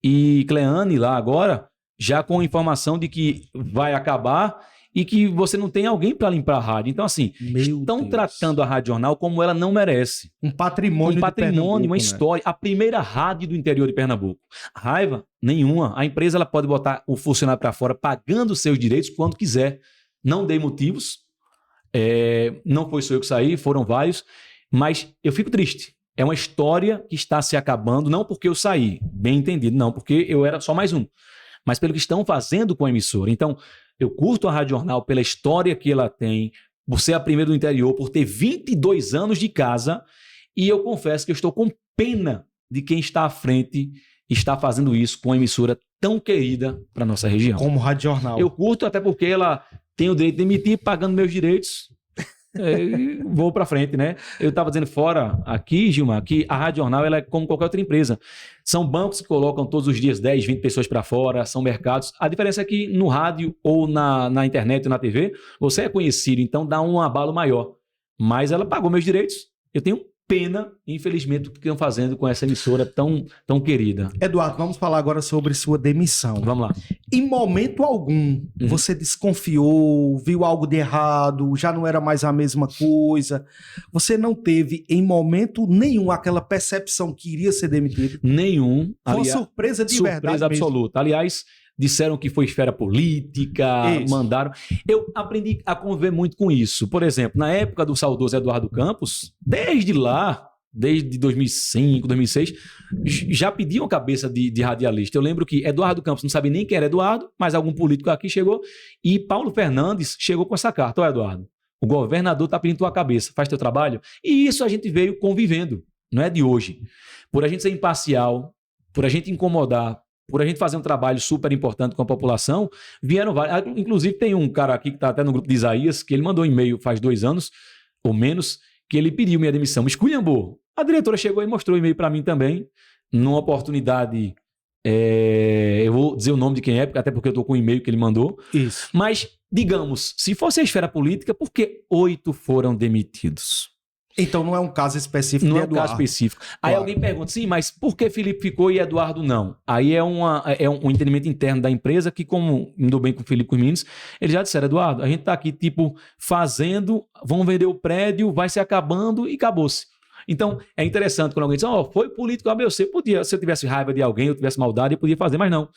e Cleane lá agora, já com informação de que vai acabar e que você não tem alguém para limpar a rádio. Então, assim, estão tratando a Rádio Jornal como ela não merece. Um patrimônio, uma história. A primeira rádio do interior de Pernambuco. Raiva? Nenhuma. A empresa ela pode botar o funcionário para fora pagando seus direitos quando quiser. Não dei motivos. Não foi só eu que saí, foram vários. Mas eu fico triste. É uma história que está se acabando, não porque eu saí, bem entendido, não, porque eu era só mais um, mas pelo que estão fazendo com a emissora. Então, eu curto a Rádio Jornal pela história que ela tem, por ser a primeira do interior, por ter 22 anos de casa, e eu confesso que eu estou com pena de quem está à frente e está fazendo isso com uma emissora tão querida para a nossa região. Como Rádio Jornal. Eu curto até porque ela tem o direito de emitir pagando meus direitos. Vou para frente, né? Eu estava dizendo fora aqui, Gilmar, que a Rádio Jornal ela é como qualquer outra empresa. São bancos que colocam todos os dias 10, 20 pessoas para fora, são mercados. A diferença é que no rádio ou na internet ou na TV, você é conhecido, então dá um abalo maior. Mas ela pagou meus direitos. Eu tenho pena, infelizmente, o que estão fazendo com essa emissora tão querida. Eduardo, vamos falar agora sobre sua demissão. Vamos lá. Em momento algum, você desconfiou, viu algo de errado, já não era mais a mesma coisa. Você não teve, em momento nenhum, aquela percepção que iria ser demitido? Nenhum. Foi uma surpresa de verdade. Surpresa absoluta. Aliás, disseram que foi esfera política, Isso. mandaram. Eu aprendi a conviver muito com isso. Por exemplo, na época do saudoso Eduardo Campos, desde 2005, 2006, já pediam a cabeça de radialista. Eu lembro que Eduardo Campos não sabia nem quem era Eduardo, mas algum político aqui chegou e Paulo Fernandes chegou com essa carta. Ó, Eduardo, o governador está pedindo tua cabeça, faz teu trabalho. E isso a gente veio convivendo, não é de hoje. Por a gente ser imparcial, por a gente incomodar, por a gente fazer um trabalho super importante com a população, vieram vários. Inclusive, tem um cara aqui que está até no grupo de Isaías, que ele mandou um e-mail faz 2 anos, ou menos, que ele pediu minha demissão. Me esculhambou. A diretora chegou e mostrou o e-mail para mim também, numa oportunidade. Eu vou dizer o nome de quem é, até porque eu estou com o e-mail que ele mandou. Isso. Mas, digamos, se fosse a esfera política, por que 8 foram demitidos? Então não é um caso específico de Eduardo. Não é um caso específico. Aí alguém pergunta, sim, mas por que Felipe ficou e Eduardo não? Aí é um entendimento interno da empresa que, como me dou bem com o Felipe e com os meninos, eles já disseram, Eduardo, a gente tá aqui, fazendo, vão vender o prédio, vai se acabando e acabou-se. Então, é interessante quando alguém diz, foi político ABC, podia, se eu tivesse raiva de alguém, eu tivesse maldade, eu podia fazer, mas não.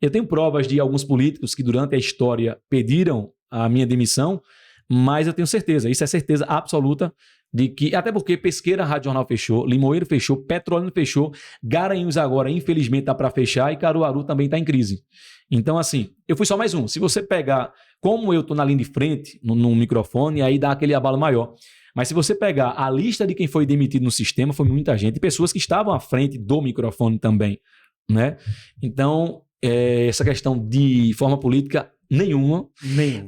Eu tenho provas de alguns políticos que durante a história pediram a minha demissão, mas eu tenho certeza, isso é certeza absoluta, de que, até porque Pesqueira, Rádio Jornal fechou, Limoeiro fechou, Petrolina fechou, Garanhuns agora, infelizmente, está para fechar e Caruaru também está em crise. Então, assim, eu fui só mais um. Se você pegar, como eu estou na linha de frente, no microfone, aí dá aquele abalo maior. Mas se você pegar a lista de quem foi demitido no sistema, foi muita gente, e pessoas que estavam à frente do microfone também, né? Então, essa questão de forma política, nenhuma.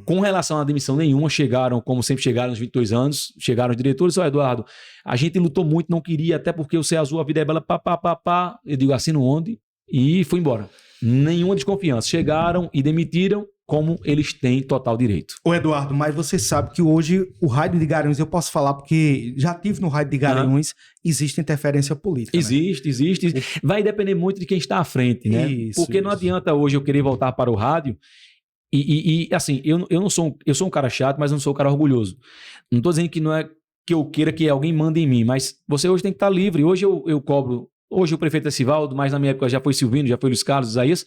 Com relação à demissão, nenhuma. Chegaram, como sempre chegaram nos 22 anos, chegaram os diretores, Eduardo, a gente lutou muito, não queria, até porque o Céu Azul, a vida é bela, pá. Eu digo, assino onde? E fui embora. Nenhuma desconfiança. Chegaram e demitiram, como eles têm total direito. Ô Eduardo, mas você sabe que hoje o Rádio de Garanhuns, eu posso falar porque já tive no Rádio de Garanhuns, existe interferência política. Existe. Vai depender muito de quem está à frente, né? Porque não adianta hoje eu querer voltar para o rádio e assim, eu sou um cara chato, mas não sou um cara orgulhoso. Não estou dizendo que não é que eu queira que alguém mande em mim, mas você hoje tem que estar livre. Hoje eu cobro. Hoje o prefeito é Sivaldo, mas na minha época já foi Silvino, já foi Luiz Carlos, Isaías.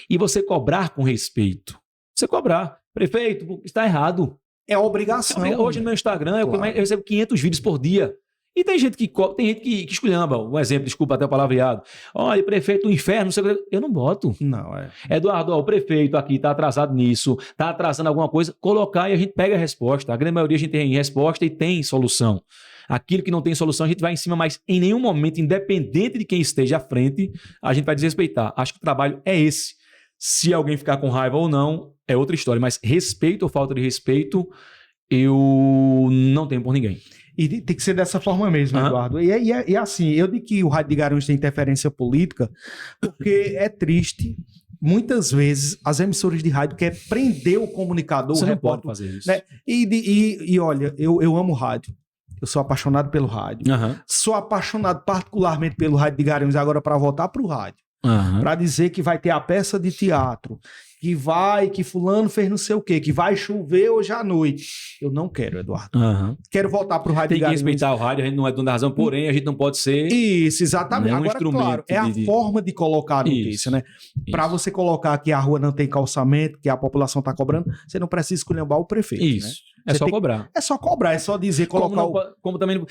E você cobrar com respeito. Você cobrar. Prefeito, está errado. É obrigação. Hoje no meu Instagram eu recebo 500 vídeos por dia. E tem gente que esculhamba. Um exemplo, desculpa até o palavreado. Olha, prefeito do inferno, não sei o que. Eu não boto. Não, Eduardo, o prefeito aqui está atrasado nisso, está atrasando alguma coisa, colocar e a gente pega a resposta. A grande maioria a gente tem resposta e tem solução. Aquilo que não tem solução, a gente vai em cima, mas em nenhum momento, independente de quem esteja à frente, a gente vai desrespeitar. Acho que o trabalho é esse. Se alguém ficar com raiva ou não, é outra história. Mas respeito ou falta de respeito, eu não tenho por ninguém. E tem que ser dessa forma mesmo, Eduardo. E assim, eu digo que o Rádio de Garanhuns tem interferência política, porque é triste. Muitas vezes as emissoras de rádio querem prender o comunicador. Você o não repórter, pode fazer isso. Né? E olha, eu amo rádio. Eu sou apaixonado pelo rádio. Sou apaixonado particularmente pelo Rádio de Garanhuns agora para voltar para o rádio. Para dizer que vai ter a peça de teatro, que fulano fez não sei o quê, que vai chover hoje à noite. Eu não quero, Eduardo. Quero voltar pro rádio. Tem que respeitar o rádio, a gente não é dono da razão, porém a gente não pode ser... Isso, exatamente. Agora, claro, é a forma de colocar a notícia, né? Para você colocar que a rua não tem calçamento, que a população está cobrando, você não precisa esculhambar o prefeito. Isso. Né? É só cobrar. É só cobrar, é só dizer, colocar como também...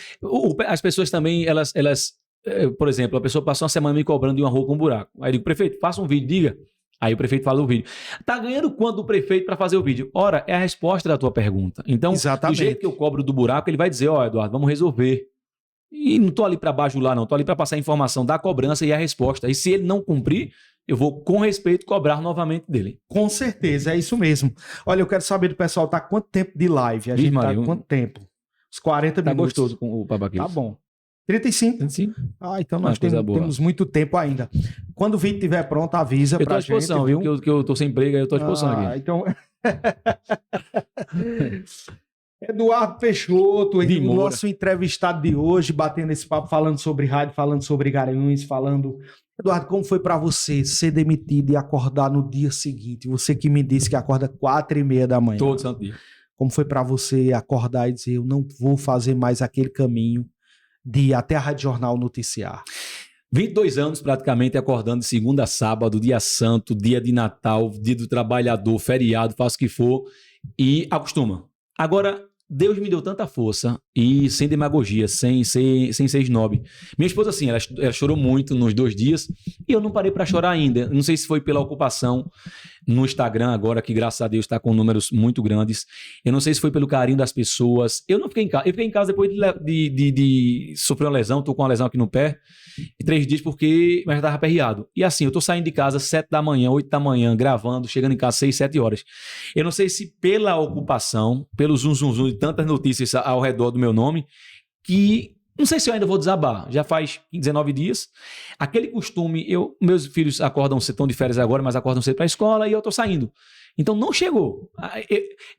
as pessoas também, elas por exemplo, a pessoa passou uma semana me cobrando de uma rua com um buraco. Aí eu digo, prefeito, faça um vídeo, diga. Aí o prefeito fala o vídeo. Tá ganhando quanto do prefeito para fazer o vídeo? Ora, é a resposta da tua pergunta. Então, do jeito que eu cobro do buraco, ele vai dizer, Eduardo, vamos resolver. E não tô ali para bajular, não. Tô ali para passar a informação da cobrança e a resposta. E se ele não cumprir, eu vou, com respeito, cobrar novamente dele. Com certeza, é isso mesmo. Olha, eu quero saber do pessoal, tá quanto tempo de live? A gente tá quanto tempo? Uns 40 minutos. Tá gostoso com o Papaquilo. Tá bom. 35? Então nós temos muito tempo ainda. Quando o vídeo estiver pronto, avisa pra gente. Eu tô à disposição, viu? Que eu tô sem emprego, aí eu tô à disposição aqui. Então... Eduardo Peixoto, o nosso entrevistado de hoje, batendo esse papo, falando sobre rádio, falando sobre Garanhuns, falando... Eduardo, como foi pra você ser demitido e acordar no dia seguinte? Você que me disse que acorda 4h30 da manhã. Todo santo dia. Como foi pra você acordar e dizer, eu não vou fazer mais aquele caminho de ir até a Rádio Jornal noticiar? 22 anos praticamente acordando de segunda a sábado, dia santo, dia de Natal, dia do trabalhador, feriado, faça o que for, e acostuma. Agora, Deus me deu tanta força e sem demagogia, sem ser snob. Minha esposa, assim, ela chorou muito nos 2 dias e eu não parei para chorar ainda. Não sei se foi pela ocupação no Instagram agora, que graças a Deus está com números muito grandes. Eu não sei se foi pelo carinho das pessoas. Eu não fiquei em casa. Eu fiquei em casa depois de sofrer uma lesão. Tô com uma lesão aqui no pé. E 3 dias porque eu já estava aperreado. E assim, eu tô saindo de casa 7 da manhã, 8 da manhã, gravando, chegando em casa 6, 7 horas. Eu não sei se pela ocupação, pelo zum de tantas notícias ao redor do meu nome, que não sei se eu ainda vou desabar. Já faz 19 dias. Aquele costume, meus filhos acordam cedo, estão de férias agora, mas acordam cedo para a escola e eu tô saindo. Então não chegou.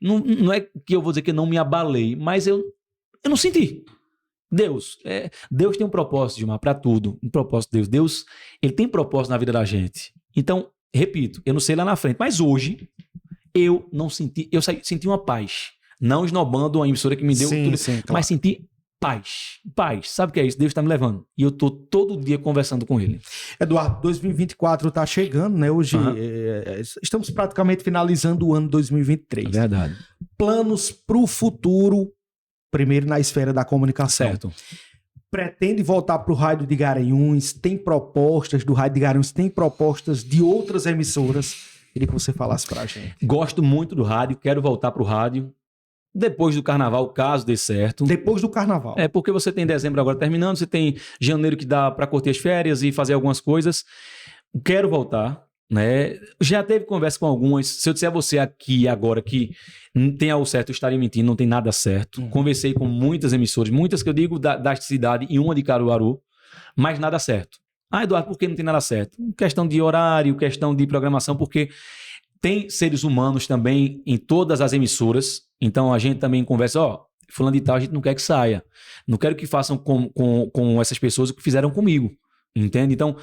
Não é que eu vou dizer que eu não me abalei, mas eu não senti. Deus tem um propósito, Gilmar, para tudo. Um propósito de Deus. Deus, ele tem propósito na vida da gente. Então, repito, eu não sei lá na frente, mas hoje eu não senti, senti uma paz. Não esnobando a emissora que me deu tudo, claro. Mas senti paz. Sabe o que é isso? Deus está me levando. E eu tô todo dia conversando com ele. Eduardo, 2024 está chegando, né? Hoje estamos praticamente finalizando o ano 2023. É verdade. Planos para o futuro, primeiro na esfera da comunicação. Certo. Pretende voltar para o Rádio de Garanhuns? Tem propostas do Rádio de Garanhuns? Tem propostas de outras emissoras? Queria que você falasse para a gente. Gosto muito do rádio, quero voltar para o rádio. Depois do carnaval, caso dê certo. Depois do carnaval. É porque você tem dezembro agora terminando, você tem janeiro que dá para curtir as férias e fazer algumas coisas. Quero voltar, né? Já teve conversa com algumas. Se eu disser a você aqui agora que não tem algo certo, eu estaria mentindo, não tem nada certo. Conversei com muitas emissoras, muitas que eu digo da cidade e uma de Caruaru, mas nada certo. Eduardo, por que não tem nada certo? Questão de horário, questão de programação, porque tem seres humanos também em todas as emissoras. Então a gente também conversa, fulano de tal, a gente não quer que saia. Não quero que façam com essas pessoas o que fizeram comigo. Entende? Então,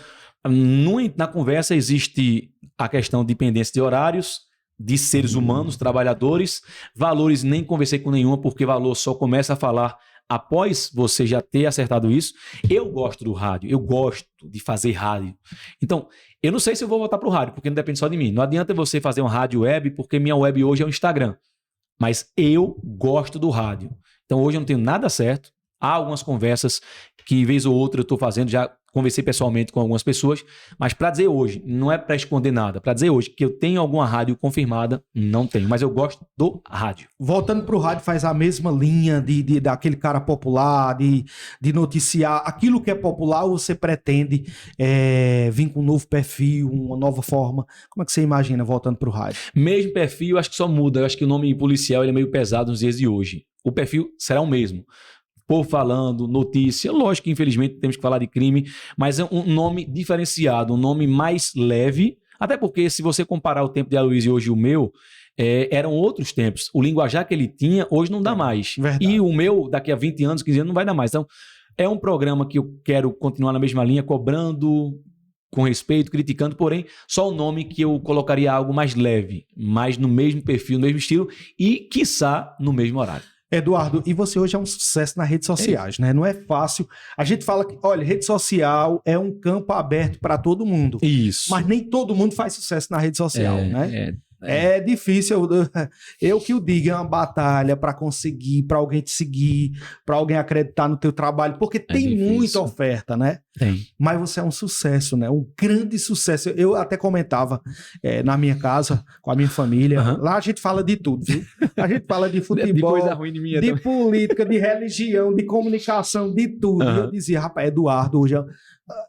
na conversa existe a questão de pendência de horários, de seres humanos, trabalhadores, valores nem conversei com nenhuma, porque valor só começa a falar após você já ter acertado isso. Eu gosto do rádio, eu gosto de fazer rádio. Então, eu não sei se eu vou voltar para o rádio, porque não depende só de mim. Não adianta você fazer uma rádio web, porque minha web hoje é o Instagram. Mas eu gosto do rádio. Então, hoje eu não tenho nada certo. Há algumas conversas que, vez ou outra, eu estou fazendo, já conversei pessoalmente com algumas pessoas, mas para dizer hoje, não é para esconder nada, para dizer hoje que eu tenho alguma rádio confirmada, não tenho, mas eu gosto do rádio. Voltando pro rádio, faz a mesma linha daquele cara popular, de noticiar aquilo que é popular, ou você pretende vir com um novo perfil, uma nova forma? Como é que você imagina voltando pro rádio? Mesmo perfil, acho que só muda, eu acho que o nome policial ele é meio pesado nos dias de hoje. O perfil será o mesmo. Povo falando, notícia, lógico que infelizmente temos que falar de crime, mas é um nome diferenciado, um nome mais leve, até porque se você comparar o tempo de Aloysio e hoje o meu, eram outros tempos. O linguajar que ele tinha, hoje não dá mais. Verdade. E o meu, daqui a 20 anos, 15 anos, não vai dar mais. Então, é um programa que eu quero continuar na mesma linha, cobrando com respeito, criticando, porém, só o nome que eu colocaria algo mais leve, mais no mesmo perfil, no mesmo estilo e, quiçá, no mesmo horário. Eduardo, e você hoje é um sucesso nas redes sociais, né? Não é fácil. A gente fala que, olha, rede social é um campo aberto para todo mundo. Isso. Mas nem todo mundo faz sucesso na rede social, né? É difícil, eu que o digo, é uma batalha para conseguir, para alguém te seguir, para alguém acreditar no teu trabalho, porque tem muita oferta, né? Tem. Mas você é um sucesso, né? Um grande sucesso. Eu até comentava na minha casa, com a minha família, lá a gente fala de tudo, viu? A gente fala de futebol, de coisa ruim de minha política, de religião, de comunicação, de tudo. E eu dizia, rapaz, Eduardo, hoje...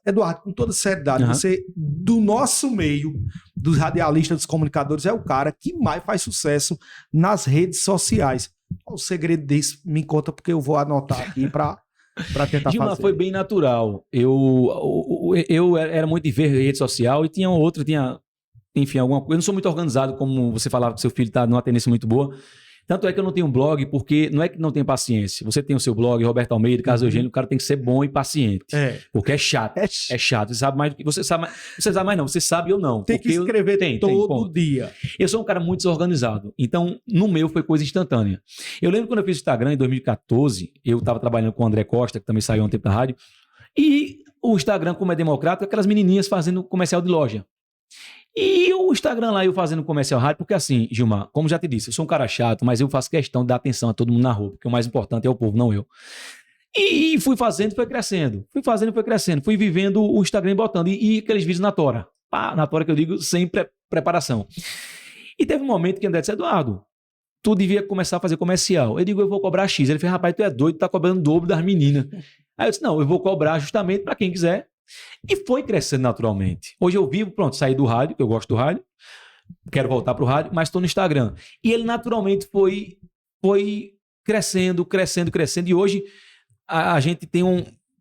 Eduardo, com toda seriedade, você, do nosso meio, dos radialistas, dos comunicadores, é o cara que mais faz sucesso nas redes sociais. Qual o segredo desse? Me conta, porque eu vou anotar aqui para tentar Gilmar, fazer. Foi bem natural. Eu era muito de ver rede social e tinha enfim, alguma coisa. Eu não sou muito organizado, como você falava que seu filho está numa tendência muito boa. Tanto é que eu não tenho um blog, porque não é que não tem paciência. Você tem o seu blog, Roberto Almeida, Casa Eugênio, o cara tem que ser bom e paciente. Porque é chato. É chato. Você sabe mais do que você sabe mais não. Você sabe ou não. Tem que escrever todo dia. Eu sou um cara muito desorganizado. Então, no meu foi coisa instantânea. Eu lembro quando eu fiz o Instagram em 2014, eu estava trabalhando com o André Costa, que também saiu há um tempo da rádio, e o Instagram, como é democrático, aquelas menininhas fazendo comercial de loja. E o Instagram lá, eu fazendo comercial rádio, porque assim, Gilmar, como já te disse, eu sou um cara chato, mas eu faço questão de dar atenção a todo mundo na rua, porque o mais importante é o povo, não eu. E fui fazendo, foi crescendo. Fui vivendo o Instagram botando. E aqueles vídeos na tora. Na tora que eu digo, sem preparação. E teve um momento que André disse, Eduardo, tu devia começar a fazer comercial. Eu digo, eu vou cobrar X. Ele fez, rapaz, tu é doido, tu tá cobrando o dobro das meninas. Aí eu disse, não, eu vou cobrar justamente para quem quiser. E foi crescendo naturalmente. Hoje eu vivo, saí do rádio, eu gosto do rádio, quero voltar pro rádio, mas estou no Instagram. E ele naturalmente foi crescendo. E hoje a gente tem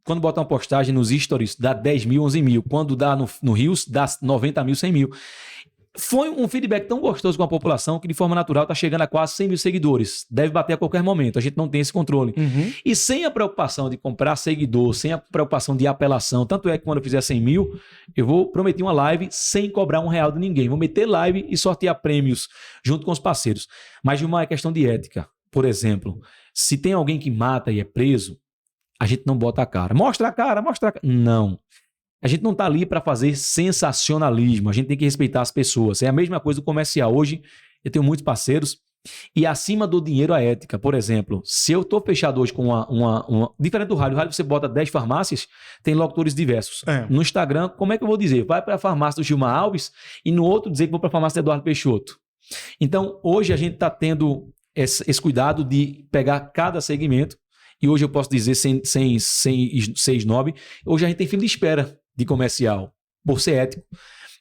quando bota uma postagem nos stories, dá 10 mil, 11 mil. Quando dá no Reels, dá 90 mil, 100 mil. Foi um feedback tão gostoso com a população que de forma natural está chegando a quase 100 mil seguidores. Deve bater a qualquer momento, a gente não tem esse controle. E sem a preocupação de comprar seguidor, sem a preocupação de apelação, tanto é que quando eu fizer 100 mil, eu vou prometer uma live sem cobrar R$1 de ninguém. Vou meter live e sortear prêmios junto com os parceiros. Mas de uma questão de ética. Por exemplo, se tem alguém que mata e é preso, a gente não bota a cara. Mostra a cara. Não. A gente não está ali para fazer sensacionalismo, a gente tem que respeitar as pessoas. É a mesma coisa do comercial. Hoje eu tenho muitos parceiros e acima do dinheiro a ética. Por exemplo, se eu estou fechado hoje com uma... Diferente do rádio, você bota 10 farmácias, tem locutores diversos. No Instagram, como é que eu vou dizer? Vai para a farmácia do Gilmar Alves e no outro dizer que vou para a farmácia do Eduardo Peixoto. Então, hoje a gente está tendo esse cuidado de pegar cada segmento e hoje eu posso dizer sem ser snob, hoje a gente tem fila de espera de comercial, por ser ético.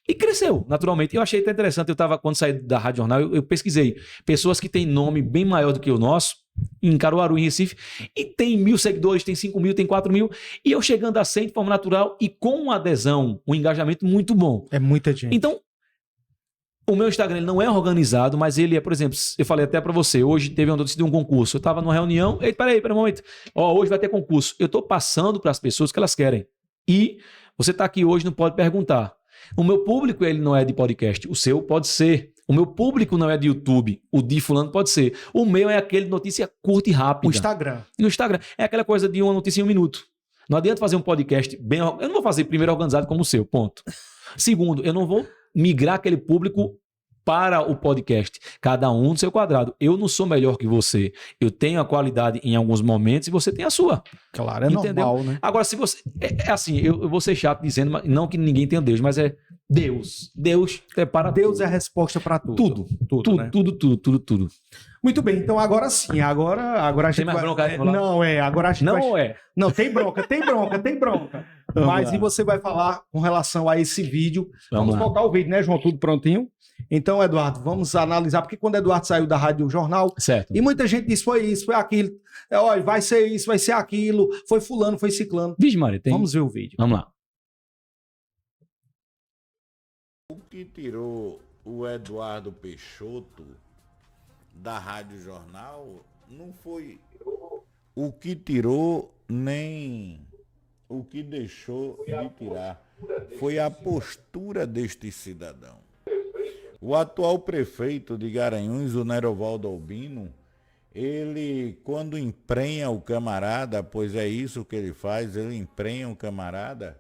E cresceu, naturalmente. Eu achei até interessante, quando saí da Rádio Jornal, eu pesquisei pessoas que têm nome bem maior do que o nosso, em Caruaru, em Recife, e tem 1.000 seguidores, tem 5 mil, tem 4 mil, e eu chegando a 100 de forma natural e com uma adesão, um engajamento muito bom. É muita gente. Então, o meu Instagram ele não é organizado, mas ele é, por exemplo, eu falei até para você, hoje teve uma notícia de um concurso, eu estava numa reunião, peraí um momento, hoje vai ter concurso. Eu estou passando para as pessoas que elas querem. E você está aqui hoje, não pode perguntar. O meu público ele não é de podcast, o seu pode ser. O meu público não é de YouTube, o de fulano pode ser. O meu é aquele de notícia curta e rápida. O Instagram. No Instagram. É aquela coisa de uma notícia em 1 minuto. Não adianta fazer um podcast bem... Eu não vou fazer primeiro organizado como o seu, ponto. Segundo, eu não vou migrar aquele público para o podcast. Cada um no seu quadrado. Eu não sou melhor que você. Eu tenho a qualidade em alguns momentos e você tem a sua. Claro, é entendeu? normal, né? Agora, se você... É assim, eu vou ser chato dizendo, mas não que ninguém tenha Deus, mas é Deus. Deus é para Deus tudo. é a resposta para tudo. Tudo, né? tudo. Muito bem, então agora sim, agora a gente mais vai... bronca aí pra falar? Não, agora a gente vai... Não é? Não, tem bronca. Vamos Mas lá. e você vai falar com relação a esse vídeo? Vamos lá. colocar o vídeo, né, João? Tudo prontinho? Então, Eduardo, vamos analisar, porque quando o Eduardo saiu da Rádio Jornal, Certo. e muita gente disse, foi isso, foi aquilo, olha, vai ser isso, vai ser aquilo, foi fulano, foi ciclano. Vixe, Maria, tem... Vamos ver o vídeo. Vamos lá. O que tirou o Eduardo Peixoto da Rádio Jornal não foi o que tirou, nem o que deixou de tirar. Foi a postura deste cidadão. O atual prefeito de Garanhuns, o Nerovaldo Albino, ele, quando emprenha o camarada, pois é isso que ele faz, ele emprenha o camarada,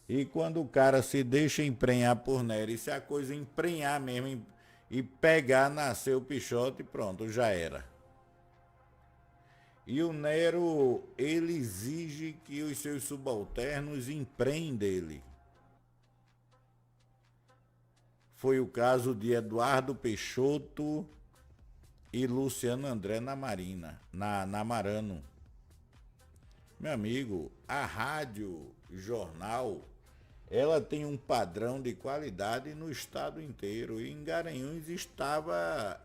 e quando o cara se deixa emprenhar por Nero, e se a coisa emprenhar mesmo e pegar, nascer o Pichote, pronto, já era. E o Nero, ele exige que os seus subalternos emprenhem dele. Foi o caso de Eduardo Peixoto e Luciano André na Marina, na Marano. Meu amigo, a Rádio Jornal, ela tem um padrão de qualidade no estado inteiro. E em Garanhuns estava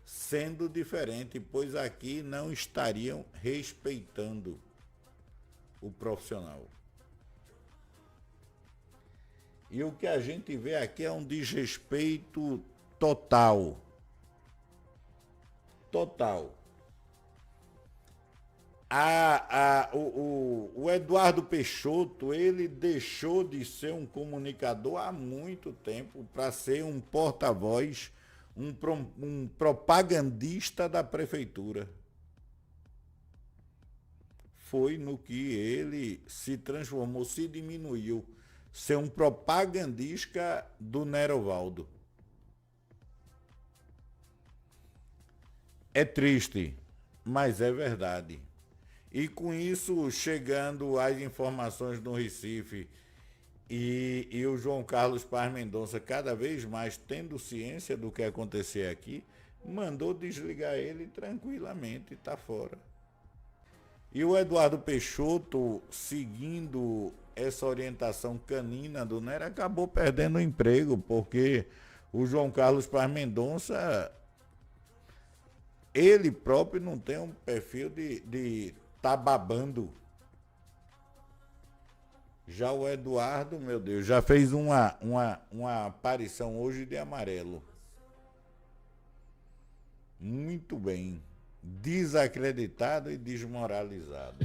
sendo diferente, pois aqui não estariam respeitando o profissional. E o que a gente vê aqui é um desrespeito total. Total. O Eduardo Peixoto, ele deixou de ser um comunicador há muito tempo para ser um porta-voz, um propagandista da prefeitura. Foi no que ele se transformou, se diminuiu, ser um propagandista do Nerovaldo. É triste, mas é verdade. E com isso, chegando as informações no Recife e o João Carlos Paz Mendonça cada vez mais tendo ciência do que acontecer aqui, mandou desligar ele tranquilamente, está fora. E o Eduardo Peixoto, seguindo essa orientação canina do Nero, acabou perdendo o emprego, porque o João Carlos Paz Mendonça, ele próprio não tem um perfil de tá babando. Já o Eduardo, meu Deus, já fez uma aparição hoje de amarelo. Muito bem. Desacreditado e desmoralizado.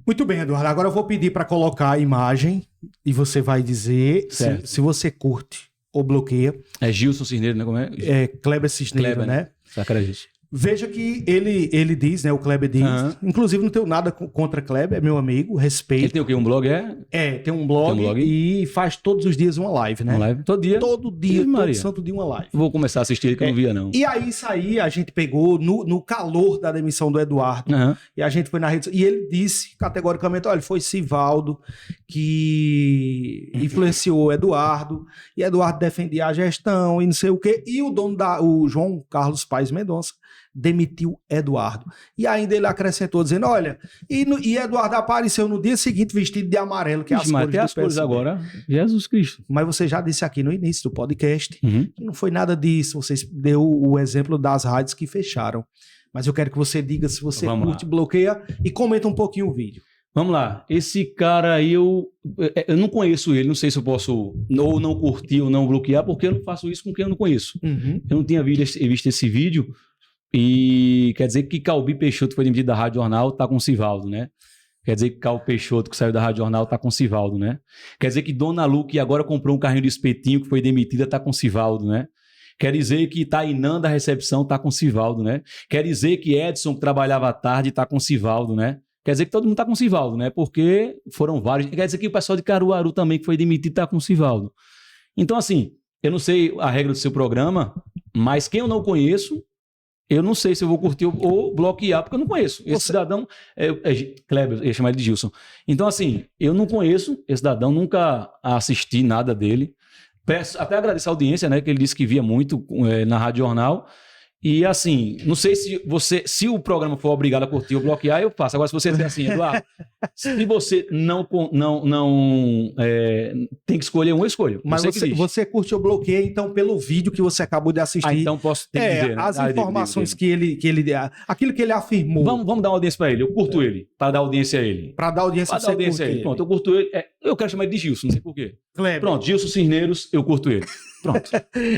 Muito bem, Eduardo. Agora eu vou pedir para colocar a imagem e você vai dizer se você curte ou bloqueia. É Gilson Cisneiro, né? Como é? É Kleber Cisneiro, Kleber, né? Sacra, gente. Veja que ele diz, né? O Kleber diz. Inclusive, não tenho nada contra Kleber, é meu amigo, respeito. Ele tem o quê? Um blog, tem um blog e faz todos os dias uma live, né? Uma live? Todo dia? Todo dia, todo santo dia uma live. Vou começar a assistir ele que eu não via, não. E aí, isso aí, a gente pegou no calor da demissão do Eduardo. E a gente foi na rede... E ele disse categoricamente, olha, foi Sivaldo que influenciou o Eduardo. E Eduardo defendia a gestão e não sei o quê. E o dono o João Carlos Paz Mendonça demitiu Eduardo. E ainda ele acrescentou dizendo, olha, e Eduardo apareceu no dia seguinte vestido de amarelo, que é as cores do as cores agora, Jesus Cristo. Mas você já disse aqui no início do podcast que não foi nada disso, você deu o exemplo das rádios que fecharam. Mas eu quero que você diga se você curte, bloqueia e comenta um pouquinho o vídeo. Vamos lá, esse cara aí eu não conheço ele, não sei se eu posso ou não curtir ou não bloquear, porque eu não faço isso com quem eu não conheço. Eu não tinha visto esse vídeo. E quer dizer que Calbi Peixoto foi demitido da Rádio Jornal, tá com o Sivaldo, né? Quer dizer que Calbi Peixoto, que saiu da Rádio Jornal, tá com o Sivaldo, né? Quer dizer que Dona Lu, que agora comprou um carrinho de espetinho, que foi demitida, tá com o Sivaldo, né? Quer dizer que Tainã da recepção tá com o Sivaldo, né? Quer dizer que Edson, que trabalhava à tarde, tá com o Sivaldo, né? Quer dizer que todo mundo tá com o Sivaldo, né? Porque foram vários. Quer dizer que o pessoal de Caruaru também, que foi demitido, tá com o Sivaldo. Então, assim, eu não sei a regra do seu programa, mas quem eu não conheço, eu não sei se eu vou curtir ou bloquear, porque eu não conheço. Esse cidadão, Kleber, eu ia chamar ele de Gilson. Então, assim, eu não conheço esse cidadão, nunca assisti nada dele. Até agradeço a audiência, né, que ele disse que via muito na Rádio Jornal. E assim, não sei se o programa for obrigado a curtir ou bloquear, eu faço. Agora, se você disser assim, Eduardo, se você não tem que escolher um, eu escolho. Mas você curte ou bloqueia, então, pelo vídeo que você acabou de assistir. Então posso ter que dizer, né? As informações que ele aquilo que ele afirmou. Vamos dar uma audiência para ele. Eu curto ele, para dar audiência a ele. Para dar audiência a ele. Pronto, eu curto ele. Eu quero chamar ele de Gilson, não sei porquê. Kleber. Pronto, Gilson Cisneros, eu curto ele. Pronto.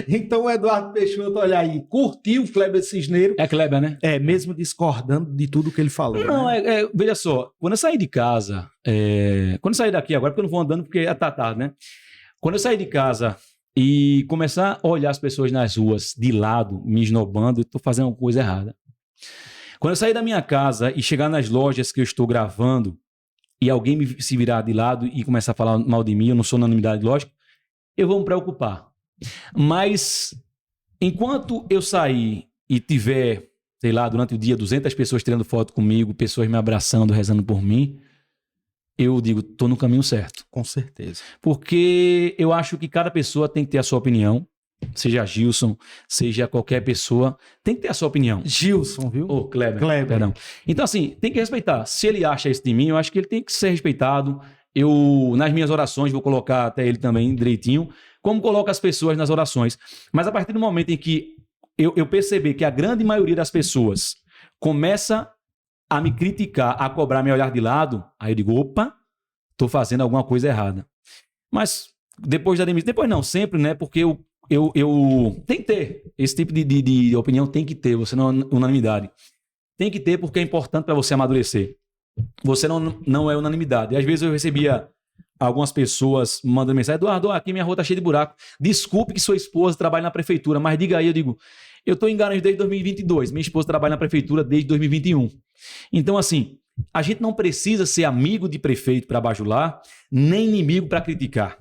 Então, o Eduardo Peixoto, olha aí, curtiu o Kleber Cisneiro. É Kleber, né? Mesmo discordando de tudo que ele falou. Não, né? Veja só, quando eu saí de casa, quando eu saí daqui agora, porque eu não vou andando porque tá tarde, né? Quando eu saí de casa e começar a olhar as pessoas nas ruas de lado, me esnobando, eu tô fazendo uma coisa errada. Quando eu sair da minha casa e chegar nas lojas que eu estou gravando e alguém se virar de lado e começar a falar mal de mim, eu não sou unanimidade, lógico, eu vou me preocupar. Mas enquanto eu sair e tiver, sei lá, durante o dia 200 pessoas tirando foto comigo, pessoas me abraçando, rezando por mim, eu digo, tô no caminho certo. Com certeza. Porque eu acho que cada pessoa tem que ter a sua opinião, seja Gilson, seja qualquer pessoa, tem que ter a sua opinião. Gilson, viu? Kleber. Perdão. Então, assim, tem que respeitar. Se ele acha isso de mim, eu acho que ele tem que ser respeitado. Eu, nas minhas orações, vou colocar até ele também direitinho, como coloco as pessoas nas orações. Mas a partir do momento em que eu perceber que a grande maioria das pessoas começa a me criticar, a cobrar meu olhar de lado, aí eu digo, opa, tô fazendo alguma coisa errada. Mas depois da demissão, depois não, sempre, né? Porque eu tem que ter esse tipo de opinião, tem que ter, você não é unanimidade. Tem que ter porque é importante para você amadurecer. Você não é unanimidade. E às vezes eu recebia algumas pessoas mandando mensagem, Eduardo, aqui minha rua tá cheia de buraco. Desculpe que sua esposa trabalha na prefeitura, mas diga aí, eu digo, eu tô em Garanhuns desde 2022, minha esposa trabalha na prefeitura desde 2021. Então, assim, a gente não precisa ser amigo de prefeito para bajular, nem inimigo para criticar,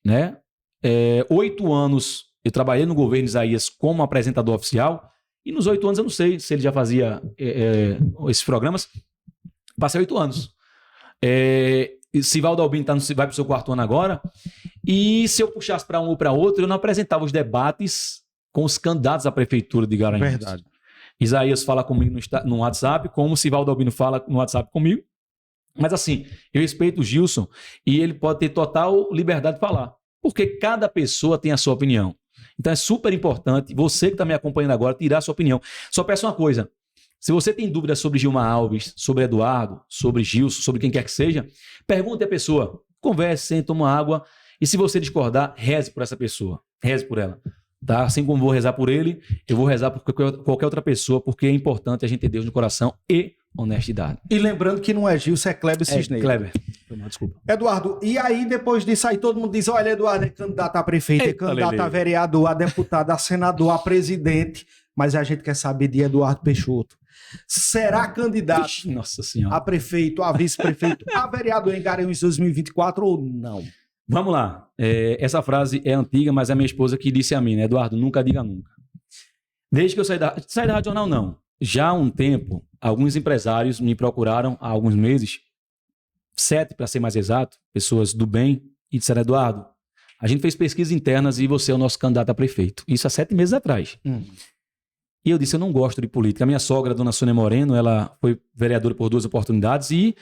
né? 8 anos eu trabalhei no governo Isaías como apresentador oficial, e nos 8 anos eu não sei se ele já fazia esses programas. Passei 8 anos. Sivaldo Albino vai para o seu 4º ano agora. E se eu puxasse para um ou para outro, eu não apresentava os debates com os candidatos à prefeitura de Garanhuns. Verdade. Isaías fala comigo no WhatsApp, como o Sivaldo Albino fala no WhatsApp comigo. Mas assim, eu respeito o Gilson e ele pode ter total liberdade de falar. Porque cada pessoa tem a sua opinião. Então é super importante, você que está me acompanhando agora, tirar a sua opinião. Só peço uma coisa. Se você tem dúvidas sobre Gilmar Alves, sobre Eduardo, sobre Gilson, sobre quem quer que seja, pergunte à pessoa, converse, sente, toma água, e se você discordar, reze por essa pessoa, reze por ela. Tá? Assim como vou rezar por ele, eu vou rezar por qualquer outra pessoa, porque é importante a gente ter Deus no coração e honestidade. E lembrando que não é Gilson, é Kleber Cisneiro. Kleber. Desculpa. Eduardo, e aí depois disso aí todo mundo diz, olha, Eduardo é candidato a prefeito, é candidato a vereador, a deputado, a senador, a presidente, mas a gente quer saber de Eduardo Peixoto. Será candidato Nossa Senhora. a prefeito, a vice-prefeito, a vereador em Garanhuns 2024 ou não? Vamos lá. Essa frase é antiga, mas é a minha esposa que disse a mim, né? Eduardo, nunca diga nunca. Desde que eu saí da Rádio Jornal, não. Já há um tempo, alguns empresários me procuraram há alguns meses, 7 para ser mais exato, pessoas do bem, e disseram, Eduardo, a gente fez pesquisas internas e você é o nosso candidato a prefeito. Isso há 7 meses atrás. E eu disse, eu não gosto de política. A minha sogra, dona Sônia Moreno, ela foi vereadora por 2 oportunidades e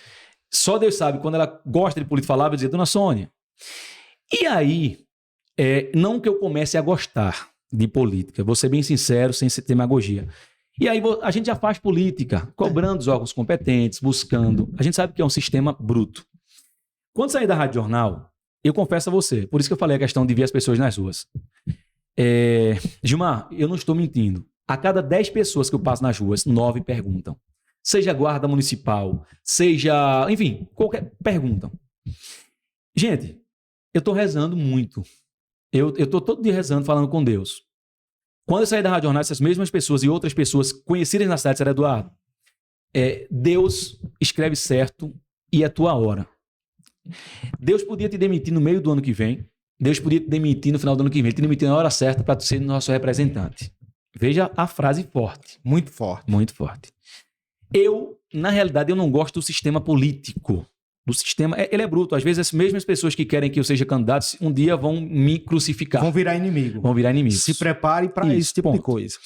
só Deus sabe, quando ela gosta de política, falava, eu dizia, dona Sônia. E aí, não que eu comece a gostar de política, vou ser bem sincero, sem ser demagogia. E aí a gente já faz política, cobrando os órgãos competentes, buscando. A gente sabe que é um sistema bruto. Quando saí da Rádio Jornal, eu confesso a você, por isso que eu falei a questão de ver as pessoas nas ruas. Gilmar, eu não estou mentindo. A cada 10 pessoas que eu passo nas ruas, 9 perguntam. Seja guarda municipal, seja... Enfim, qualquer... Perguntam. Gente, eu estou rezando muito. Eu estou todo dia rezando, falando com Deus. Quando eu saí da Rádio Jornal, essas mesmas pessoas e outras pessoas conhecidas na cidade disseram, Eduardo, Deus escreve certo e é tua hora. Deus podia te demitir no meio do ano que vem, Deus podia te demitir no final do ano que vem. Ele te demitiu na hora certa para tu ser nosso representante. Veja a frase forte. Muito forte. Muito forte. Na realidade, eu não gosto do sistema político. Do sistema, ele é bruto. Às vezes, as mesmas pessoas que querem que eu seja candidato, um dia vão me crucificar. Vão virar inimigo. Vão virar inimigos. Se prepare para esse tipo de coisa.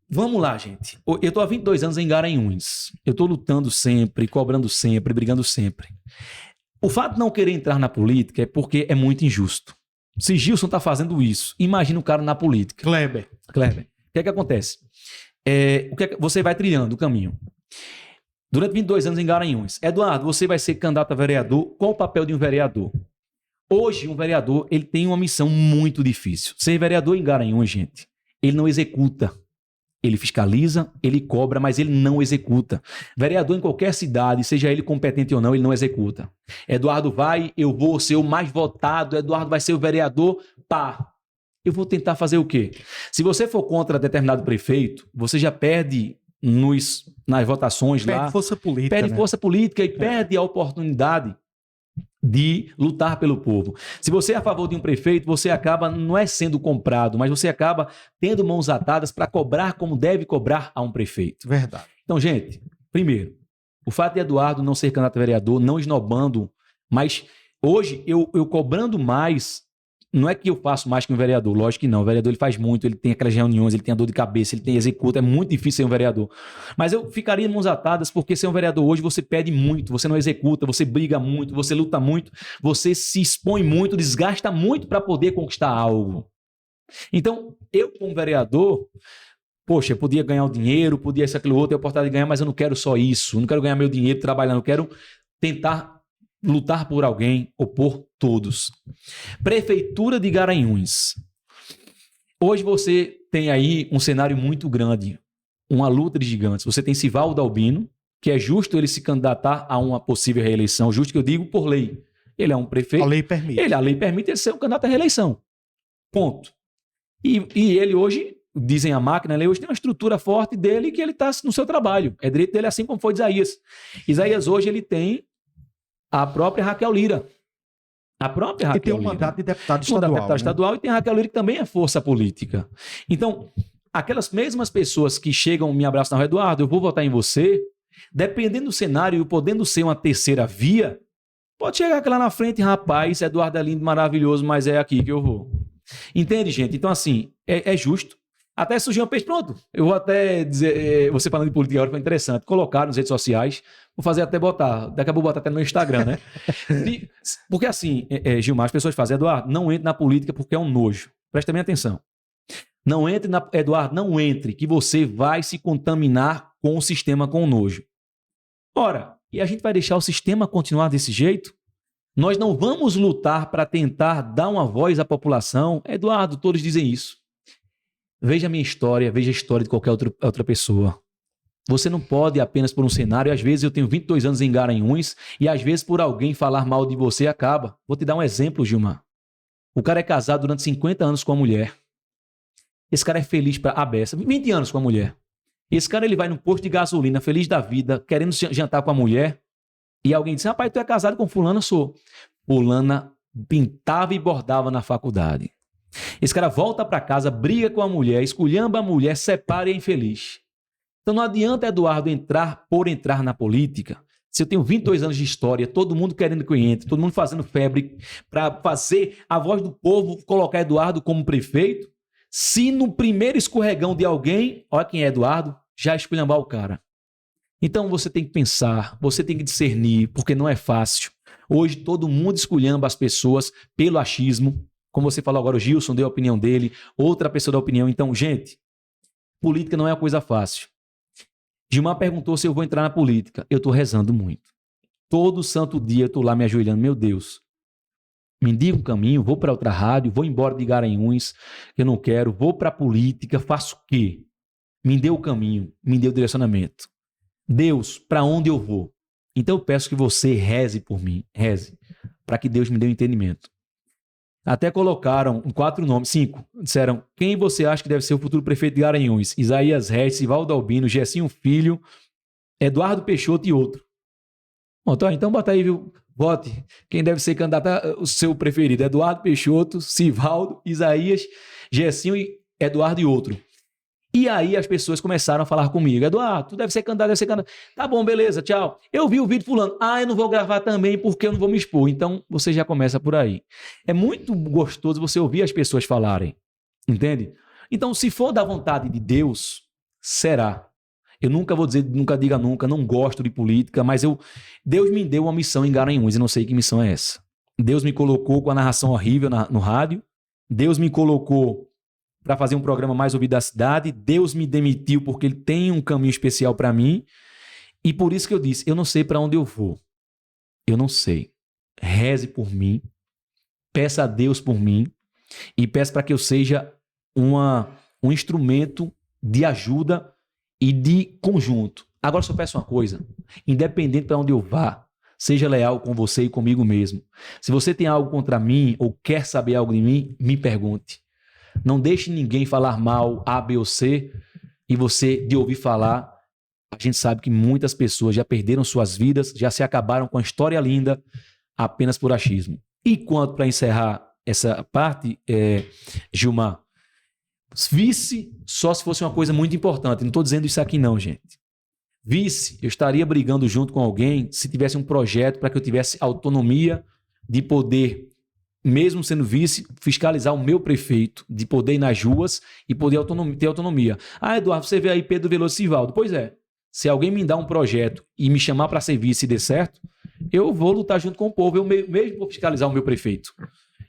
Vamos lá, gente. Eu estou há 22 anos em Garanhuns. Eu estou lutando sempre, cobrando sempre, brigando sempre. O fato de não querer entrar na política é porque é muito injusto. Se Gilson está fazendo isso, imagina o cara na política. Kleber. O que é que acontece? Você vai trilhando o caminho. Durante 22 anos em Garanhuns. Eduardo, você vai ser candidato a vereador. Qual o papel de um vereador? Hoje, um vereador ele tem uma missão muito difícil. Ser vereador em Garanhuns, gente, ele não executa. Ele fiscaliza, ele cobra, mas ele não executa. Vereador em qualquer cidade, seja ele competente ou não, ele não executa. Eduardo eu vou ser o mais votado, Eduardo vai ser o vereador, pá. Eu vou tentar fazer o quê? Se você for contra determinado prefeito, você já perde nas votações lá. Perde força política. Perde força política e perde a oportunidade de lutar pelo povo. Se você é a favor de um prefeito, você acaba, não é sendo comprado, mas você acaba tendo mãos atadas para cobrar como deve cobrar a um prefeito. Verdade. Então, gente, primeiro, o fato de Eduardo não ser candidato a vereador, não esnobando, mas hoje eu cobrando mais, não é que eu faço mais que um vereador, lógico que não, o vereador ele faz muito, ele tem aquelas reuniões, ele tem a dor de cabeça, ele executa, é muito difícil ser um vereador. Mas eu ficaria mãos atadas porque ser um vereador hoje você pede muito, você não executa, você briga muito, você luta muito, você se expõe muito, desgasta muito para poder conquistar algo. Então, eu como vereador, poxa, eu podia ganhar o dinheiro, podia isso, aquilo outro, ter a oportunidade de ganhar, mas eu não quero só isso, eu não quero ganhar meu dinheiro trabalhando, eu quero tentar lutar por alguém ou por todos. Prefeitura de Garanhuns. Hoje você tem aí um cenário muito grande, uma luta de gigantes. Você tem Sivaldo Albino, que é justo ele se candidatar a uma possível reeleição, justo que eu digo por lei. Ele é um prefeito. A lei permite. A lei permite ele ser um candidato à reeleição. Ponto. E ele hoje, dizem a máquina, ele hoje tem uma estrutura forte dele que ele está no seu trabalho. É direito dele assim como foi Isaías. Isaías hoje ele tem a própria Raquel Lira. A própria Raquel Lira. E tem um mandato de deputado estadual. Um mandato de deputado estadual e tem a Raquel Lira que também é força política. Então, aquelas mesmas pessoas que chegam, me abraçam, não, Eduardo, eu vou votar em você, dependendo do cenário e podendo ser uma terceira via, pode chegar aqui lá na frente, rapaz, Eduardo é lindo, maravilhoso, mas é aqui que eu vou. Entende, gente? Então, assim, é justo. Até surgiu uma peixe, pronto. Eu vou até dizer, você falando de política agora foi interessante, colocar nas redes sociais, vou fazer até botar, daqui a pouco botar até no Instagram, né? Porque assim, Gilmar, as pessoas fazem, Eduardo, não entre na política porque é um nojo. Presta bem atenção. Não entre Eduardo, não entre, que você vai se contaminar com o sistema, com o nojo. Ora, e a gente vai deixar o sistema continuar desse jeito? Nós não vamos lutar para tentar dar uma voz à população? Eduardo, todos dizem isso. Veja a minha história, veja a história de qualquer outra pessoa. Você não pode apenas por um cenário, às vezes eu tenho 22 anos em Garanhuns e às vezes por alguém falar mal de você acaba. Vou te dar um exemplo, Gilmar. O cara é casado durante 50 anos com a mulher. Esse cara é feliz para a beça, 20 anos com a mulher. Esse cara ele vai no posto de gasolina, feliz da vida, querendo jantar com a mulher e alguém diz, rapaz, tu é casado com fulana? Sou. Fulana pintava e bordava na faculdade. Esse cara volta para casa, briga com a mulher, esculhamba a mulher, separa e é infeliz. Então não adianta Eduardo entrar na política. Se eu tenho 22 anos de história, todo mundo querendo que eu entre, todo mundo fazendo febre para fazer a voz do povo, colocar Eduardo como prefeito, se no primeiro escorregão de alguém, olha quem é Eduardo, já esculhambar o cara. Então você tem que pensar, você tem que discernir, porque não é fácil. Hoje todo mundo esculhamba as pessoas pelo achismo. Como você falou agora, o Gilson deu a opinião dele, outra pessoa deu a opinião. Então, gente, política não é uma coisa fácil. Gilmar perguntou se eu vou entrar na política. Eu estou rezando muito. Todo santo dia eu estou lá me ajoelhando. Meu Deus, me diga um caminho, vou para outra rádio, vou embora de Garanhuns, eu não quero, vou para a política, faço o quê? Me dê o caminho, me dê o direcionamento. Deus, para onde eu vou? Então eu peço que você reze por mim, reze, para que Deus me dê um entendimento. Até colocaram 4 nomes, 5. Disseram, quem você acha que deve ser o futuro prefeito de Garanhuns? Isaías Reis, Sivaldo Albino, Gessinho Filho, Eduardo Peixoto e outro. Bom, então bota aí, viu? Vote. Quem deve ser candidato, o seu preferido, Eduardo Peixoto, Sivaldo, Isaías, Gessinho e Eduardo e outro. E aí as pessoas começaram a falar comigo, Eduardo, tu deve ser candidato, deve ser candidato. Tá bom, beleza, tchau. Eu vi o vídeo fulano, eu não vou gravar também porque eu não vou me expor. Então, você já começa por aí. É muito gostoso você ouvir as pessoas falarem, entende? Então, se for da vontade de Deus, será. Eu nunca vou dizer, nunca diga nunca, não gosto de política, mas Deus me deu uma missão em Garanhuns e não sei que missão é essa. Deus me colocou com a narração horrível no rádio, Deus me colocou para fazer um programa mais ouvido da cidade, Deus me demitiu porque Ele tem um caminho especial para mim, e por isso que eu disse, eu não sei para onde eu vou, eu não sei. Reze por mim, peça a Deus por mim, e peça para que eu seja um instrumento de ajuda e de conjunto. Agora só peço uma coisa, independente para onde eu vá, seja leal com você e comigo mesmo. Se você tem algo contra mim ou quer saber algo de mim, me pergunte. Não deixe ninguém falar mal A, B ou C e você de ouvir falar. A gente sabe que muitas pessoas já perderam suas vidas, já se acabaram com a história linda apenas por achismo. E quanto para encerrar essa parte, Gilmar, vice só se fosse uma coisa muito importante. Não estou dizendo isso aqui não, gente. Vice, eu estaria brigando junto com alguém se tivesse um projeto para que eu tivesse autonomia de poder, mesmo sendo vice, fiscalizar o meu prefeito, de poder ir nas ruas e poder ter autonomia. Eduardo, você vê aí Pedro Veloso Sivaldo. Pois é, se alguém me dá um projeto e me chamar para ser vice e der certo, eu vou lutar junto com o povo, eu mesmo vou fiscalizar o meu prefeito.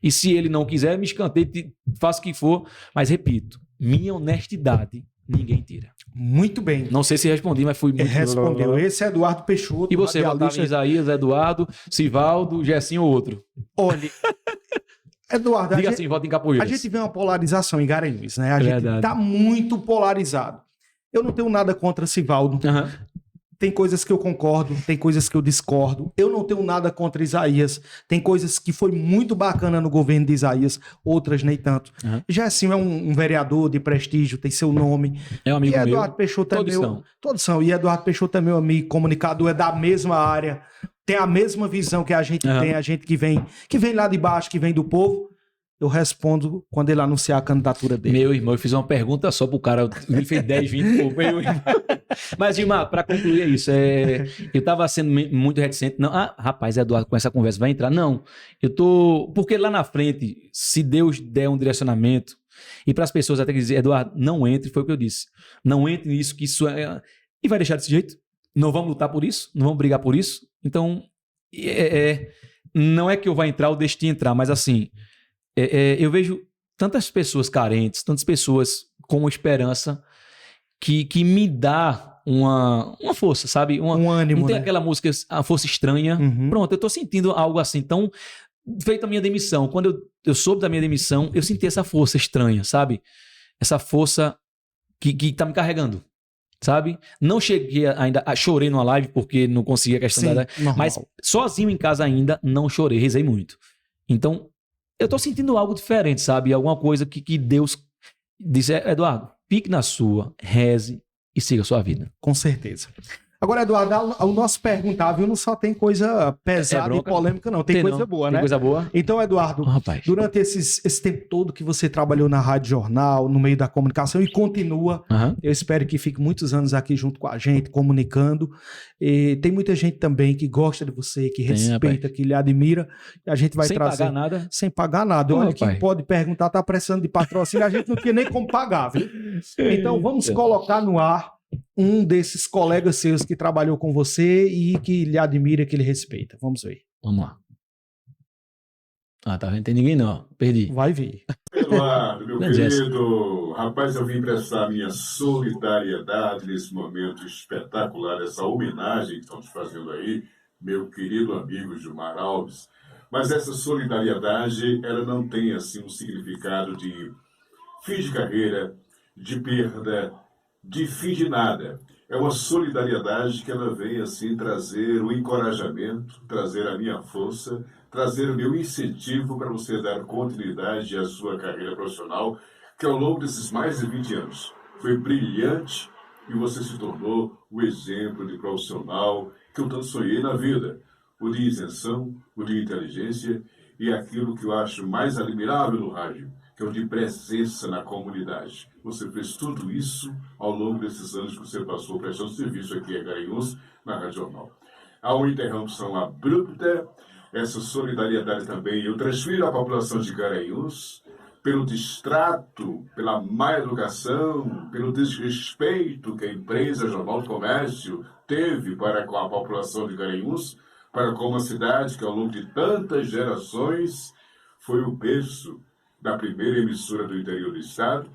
E se ele não quiser, me escanteio, faço o que for, mas repito, minha honestidade ninguém tira. Muito bem. Não sei se respondi, mas fui muito... Respondeu. Esse é Eduardo Peixoto. E você, votava em Isaías, Eduardo, Sivaldo, Gessinho ou outro? Olha, Eduardo, diga assim, vota em Capoeiras. A gente vê uma polarização em Garanhuns, né? A gente tá muito polarizado. Eu não tenho nada contra Sivaldo. Tem coisas que eu concordo, tem coisas que eu discordo. Eu não tenho nada contra Isaías. Tem coisas que foi muito bacana no governo de Isaías, outras nem tanto. Gessinho é um vereador de prestígio, tem seu nome. É um amigo meu. E Eduardo Peixoto é meu... Todos são. E Eduardo Peixoto é meu amigo, comunicador, é da mesma área, tem a mesma visão que a gente tem, a gente que vem lá de baixo, que vem do povo. Eu respondo quando ele anunciar a candidatura dele. Meu irmão, eu fiz uma pergunta só pro cara. Ele fez 10, 20, meu irmão. Mas, Gilmar, para concluir é isso. Eu tava sendo muito reticente. Não, rapaz, Eduardo, com essa conversa vai entrar. Não, eu tô... Porque lá na frente, se Deus der um direcionamento, e para as pessoas até que dizer, Eduardo, não entre, foi o que eu disse. Não entre nisso, que isso é... E vai deixar desse jeito? Não vamos lutar por isso? Não vamos brigar por isso? Então, não é que eu vá entrar ou deixe de entrar, mas assim... eu vejo tantas pessoas carentes, tantas pessoas com esperança que me dá uma força, sabe? Um ânimo, não tem aquela música, a força estranha. Pronto, eu tô sentindo algo assim. Então, feita a minha demissão, quando eu soube da minha demissão, eu senti essa força estranha, sabe? Essa força que tá me carregando, sabe? Não cheguei ainda, chorei numa live porque não consegui a questão da... Mas sozinho em casa ainda, não chorei, rezei muito. Então, eu tô sentindo algo diferente, sabe? Alguma coisa que Deus disse, Eduardo, fique na sua, reze e siga a sua vida. Com certeza. Agora, Eduardo, o nosso perguntável não só tem coisa pesada e polêmica, não. Tem coisa boa, né? Tem coisa boa? Então, Eduardo, durante esse tempo todo que você trabalhou na Rádio Jornal, no meio da comunicação e continua, eu espero que fique muitos anos aqui junto com a gente, comunicando. E tem muita gente também que gosta de você, que respeita, que lhe admira. E a gente vai trazer... Sem pagar nada? Sem pagar nada. Olha, quem pode perguntar, tá precisando de patrocínio, a gente não tinha nem como pagar, viu? Então, vamos colocar no ar um desses colegas seus que trabalhou com você e que lhe admira, que lhe respeita. Vamos ver. Vamos lá. Tá vendo? Não tem ninguém não. Perdi. Vai ver. Eduardo, meu querido, rapaz, eu vim prestar minha solidariedade nesse momento espetacular, essa homenagem que estão te fazendo aí, meu querido amigo Gilmar Alves. Mas essa solidariedade, ela não tem assim um significado de fim de carreira, de perda, de fim de nada. É uma solidariedade que ela vem assim trazer o encorajamento, trazer a minha força, trazer o meu incentivo para você dar continuidade à sua carreira profissional, que ao longo desses mais de 20 anos foi brilhante e você se tornou o exemplo de profissional que eu tanto sonhei na vida. o de isenção, o de inteligência e aquilo que eu acho mais admirável no rádio, que é o de presença na comunidade. Você fez tudo isso ao longo desses anos que você passou prestando serviço aqui em Garanhuns, na Rádio Jornal. Há uma interrupção abrupta, essa solidariedade também eu transfiro à população de Garanhuns, pelo distrato, pela má educação, pelo desrespeito que a empresa Jornal do Comércio teve para com a população de Garanhuns, para com uma cidade que ao longo de tantas gerações foi o berço da primeira emissora do interior do estado.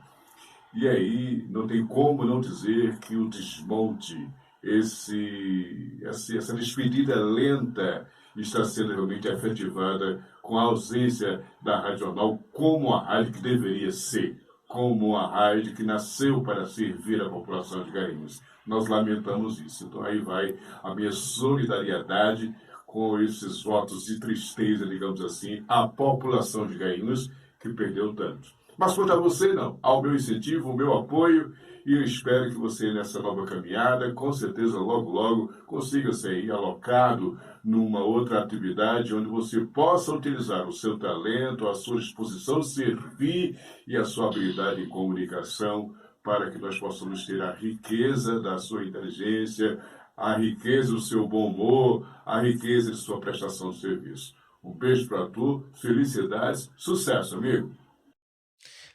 E aí não tem como não dizer que o desmonte, essa despedida lenta está sendo realmente efetivada com a ausência da Rádio Jornal como a rádio que deveria ser, como a rádio que nasceu para servir a população de Garanhuns. Nós lamentamos isso. Então aí vai a minha solidariedade com esses votos de tristeza, digamos assim, à população de Garanhuns que perdeu tanto. Mas quanto a você, não. Ao meu incentivo, o meu apoio, e eu espero que você, nessa nova caminhada, com certeza, logo, logo, consiga ser alocado numa outra atividade onde você possa utilizar o seu talento, a sua disposição de servir e a sua habilidade em comunicação para que nós possamos ter a riqueza da sua inteligência, a riqueza do seu bom humor, a riqueza de sua prestação de serviço. Um beijo para tu, felicidades, sucesso, amigo.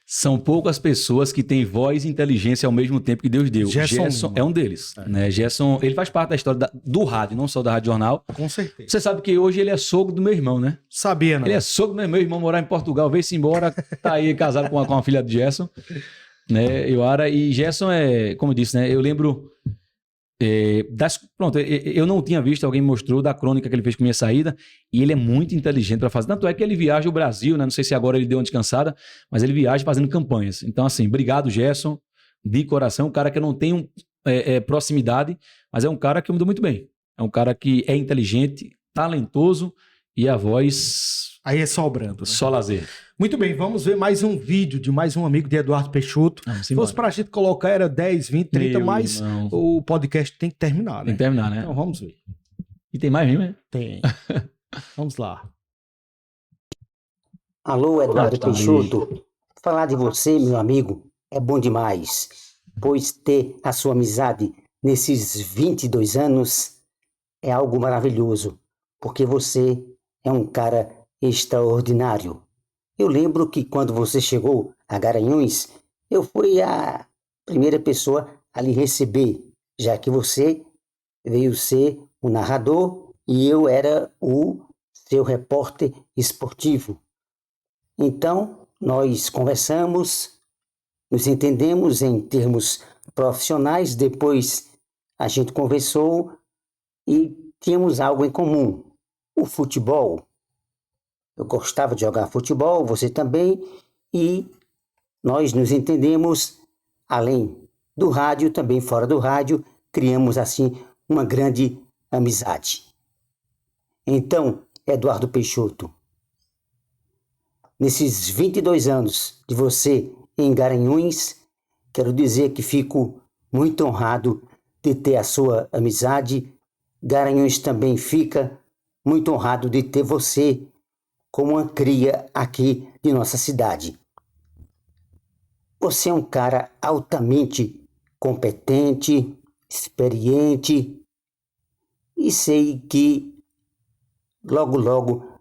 São poucas pessoas que têm voz e inteligência ao mesmo tempo que Deus deu. Gerson é um deles. Né? Gerson, ele faz parte da história do rádio, não só da Rádio Jornal. Com certeza. Você sabe que hoje ele é sogro do meu irmão, né? Sabia, não? Ele é sogro do meu irmão, morar em Portugal, veio-se embora, tá aí casado com a filha de Gerson, né? Euara. E Gerson é, como eu disse, né? Eu lembro... Pronto, eu não tinha visto, alguém me mostrou da crônica que ele fez com minha saída, e ele é muito inteligente para fazer. Tanto é que ele viaja o Brasil, né? Não sei se agora ele deu uma descansada, mas ele viaja fazendo campanhas. Então, assim, obrigado, Gerson, de coração. Um cara que eu não tenho proximidade, mas é um cara que eu me dou muito bem. É um cara que é inteligente, talentoso e a voz... Aí é sobrando. Né? Só lazer. Muito bem, vamos ver mais um vídeo de mais um amigo de Eduardo Peixoto. Se fosse pra gente colocar, era 10, 20, 30, mas o podcast tem que terminar, né? Tem que terminar, né? Então vamos ver. E tem mais mesmo, né? Tem. Vamos lá. Alô, Eduardo Peixoto. Falar de você, meu amigo, é bom demais, pois ter a sua amizade nesses 22 anos é algo maravilhoso, porque você é um cara extraordinário. Eu lembro que quando você chegou a Garanhuns, eu fui a primeira pessoa a lhe receber, já que você veio ser o narrador e eu era o seu repórter esportivo. Então, nós conversamos, nos entendemos em termos profissionais, depois a gente conversou e tínhamos algo em comum, o futebol. Eu gostava de jogar futebol, você também, e nós nos entendemos, além do rádio, também fora do rádio, criamos assim uma grande amizade. Então, Eduardo Peixoto, nesses 22 anos de você em Garanhuns, quero dizer que fico muito honrado de ter a sua amizade. Garanhuns também fica muito honrado de ter você como uma cria aqui de nossa cidade. Você é um cara altamente competente, experiente e sei que logo, logo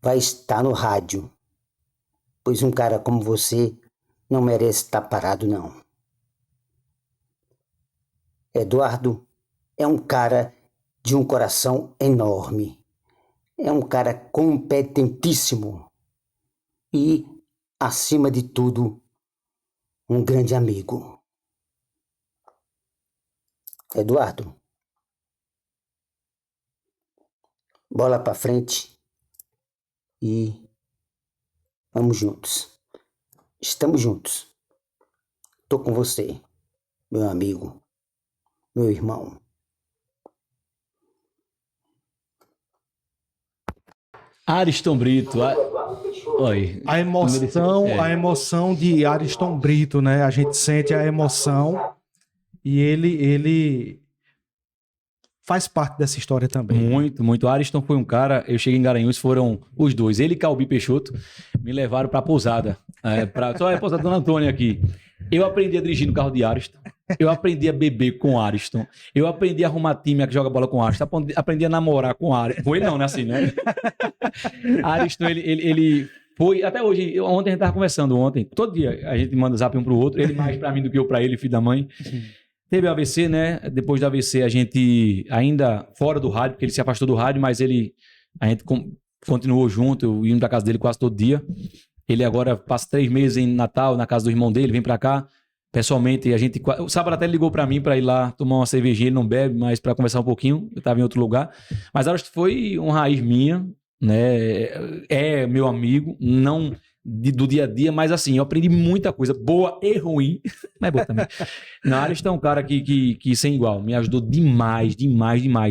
vai estar no rádio, pois um cara como você não merece estar parado, não. Eduardo é um cara de um coração enorme. É um cara competentíssimo e, acima de tudo, um grande amigo. Eduardo, bola para frente e vamos juntos. Estamos juntos. Tô com você, meu amigo, meu irmão. Ariston Brito. Oi. A emoção de Ariston Brito, né? A gente sente a emoção e ele faz parte dessa história também. Muito, muito. Ariston foi um cara, eu cheguei em Garanhuns, foram os dois, ele e Calbi Peixoto, me levaram pra pousada. Só a pousada da Dona Antônia aqui. Eu aprendi a dirigir no carro de Ariston. Eu aprendi a beber com Ariston. Eu aprendi a arrumar time que joga bola com Ariston. Aprendi a namorar com Ariston. Foi não, né? Assim, né? Ariston, ele foi... Até hoje, ontem a gente tava conversando todo dia a gente manda zap um pro outro. Ele mais pra mim do que eu pra ele, filho da mãe. Teve o AVC, né? Depois do AVC, a gente ainda fora do rádio, porque ele se afastou do rádio, mas a gente continuou junto, eu indo pra casa dele quase todo dia. Ele agora passa 3 meses em Natal, na casa do irmão dele, vem pra cá. Pessoalmente, o sábado até ele ligou pra mim pra ir lá tomar uma cervejinha, ele não bebe, mas pra conversar um pouquinho, eu tava em outro lugar. Mas acho que foi uma raiz minha, né? É meu amigo, não do dia a dia, mas assim, eu aprendi muita coisa, boa e ruim, mas boa também. Na área está um cara que sem igual, me ajudou demais,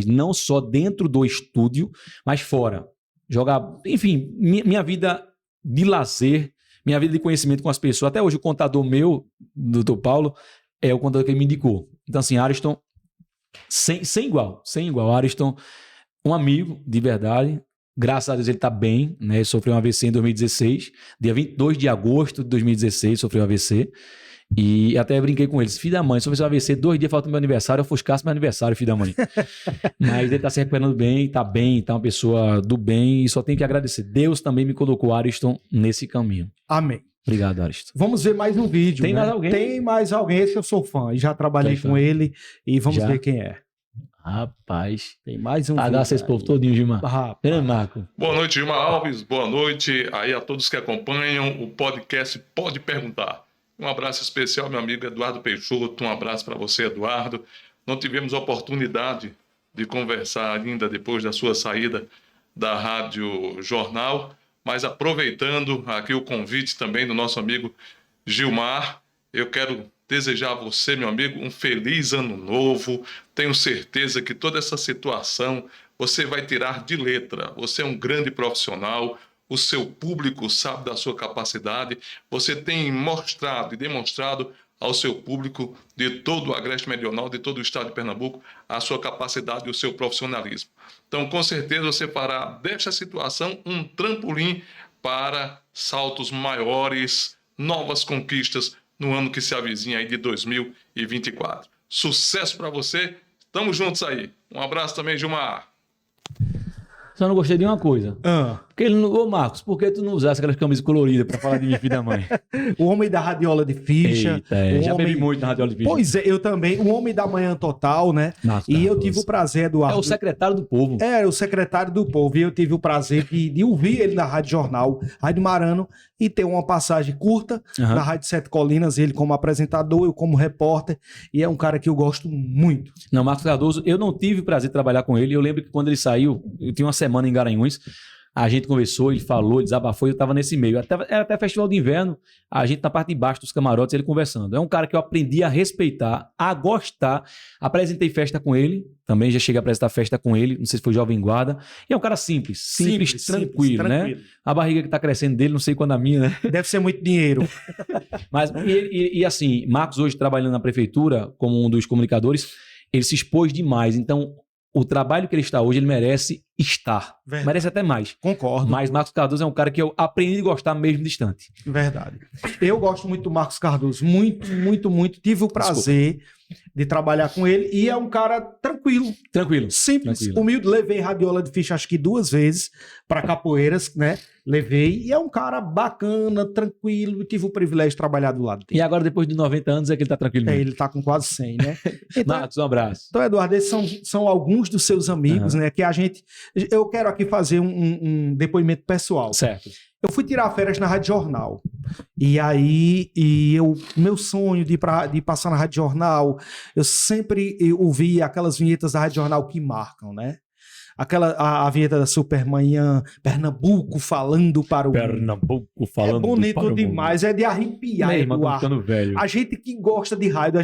não só dentro do estúdio, mas fora. Jogar, enfim, minha vida de lazer, minha vida de conhecimento com as pessoas. Até hoje o contador meu, Dr. Paulo, é o contador que ele me indicou. Então assim, Ariston, sem igual. Ariston, um amigo de verdade. Graças a Deus ele está bem, né? Ele sofreu um AVC em 2016. Dia 22 de agosto de 2016 sofreu um AVC. E até brinquei com eles. Filho da mãe, sofreu um AVC 2 dias faltando meu aniversário, eu ofuscasse meu aniversário, filho da mãe. Mas ele está se recuperando bem, tá uma pessoa do bem e só tenho que agradecer. Deus também me colocou, Ariston, nesse caminho. Amém. Obrigado, Ariston. Vamos ver mais um vídeo. Tem né? mais alguém? Tem mais alguém, esse eu sou fã. Já trabalhei com ele e vamos ver quem é. Rapaz. Tem mais um vídeo. Esse povo todinho, Gilmar. Marco. Boa noite, Gilmar Alves. Boa noite aí a todos que acompanham o podcast Pode Perguntar. Um abraço especial, meu amigo Eduardo Peixoto. Um abraço para você, Eduardo. Não tivemos oportunidade de conversar ainda depois da sua saída da Rádio Jornal, mas aproveitando aqui o convite também do nosso amigo Gilmar, eu quero desejar a você, meu amigo, um feliz ano novo. Tenho certeza que toda essa situação você vai tirar de letra. Você é um grande profissional, o seu público sabe da sua capacidade, você tem mostrado e demonstrado ao seu público de todo o Agreste Meridional, de todo o estado de Pernambuco, a sua capacidade e o seu profissionalismo. Então, com certeza, você fará desta situação um trampolim para saltos maiores, novas conquistas no ano que se avizinha aí de 2024. Sucesso para você, estamos juntos aí. Um abraço também, Gilmar. Só não gostei de uma coisa. Porque ele não... Ô, Marcos, por que tu não usasse aquelas camisas coloridas pra falar de mim, filho da mãe? O homem da radiola de ficha. Eita, já bebi muito na radiola de ficha. Pois é, eu também. O homem da manhã total, né? Nossa, e eu tive o prazer, Eduardo. É o secretário do povo. É, o secretário do povo. E eu tive o prazer de ouvir ele na Rádio Jornal, Rádio Marano, e ter uma passagem curta na Rádio Sete Colinas, ele como apresentador, eu como repórter. E é um cara que eu gosto muito. Não, Marcos Cardoso, eu não tive o prazer de trabalhar com ele. Eu lembro que quando ele saiu, eu tinha uma semana em Garanhuns, a gente conversou, ele falou, ele desabafou, eu estava nesse meio. Era até festival de inverno, a gente na parte de baixo dos camarotes, ele conversando. É um cara que eu aprendi a respeitar, a gostar. Apresentei festa com ele, também já cheguei a apresentar festa com ele, não sei se foi Jovem Guarda. E é um cara simples, tranquilo, né? A barriga que está crescendo dele, não sei quando a minha, né? Deve ser muito dinheiro. Mas, e assim, Marcos hoje trabalhando na prefeitura, como um dos comunicadores, ele se expôs demais, então... O trabalho que ele está hoje, ele merece estar. Verdade. Merece até mais. Concordo. Mas Marcos Cardoso é um cara que eu aprendi a gostar mesmo distante. Verdade. Eu gosto muito do Marcos Cardoso. Muito, muito, muito. Tive o prazer de trabalhar com ele. E é um cara tranquilo. Tranquilo. Simples. Humilde. Levei radiola de ficha acho que 2 vezes para Capoeiras, né? Levei. E é um cara bacana, tranquilo. Tive o privilégio de trabalhar do lado dele. E agora, depois de 90 anos, é que ele tá tranquilo mesmo. Ele tá com quase 100, né? Então, Marcos, um abraço. Então, Eduardo, esses são alguns dos seus amigos, né? Que a gente... Eu quero aqui fazer um depoimento pessoal. Certo. Eu fui tirar férias na Rádio Jornal. E aí, meu sonho de passar na Rádio Jornal, eu sempre ouvi aquelas vinhetas da Rádio Jornal que marcam, né? A vinheta da Supermanhã, Pernambuco falando para o Pernambuco falando para o bonito demais, é de arrepiar, Eduardo. A gente que gosta de rádio,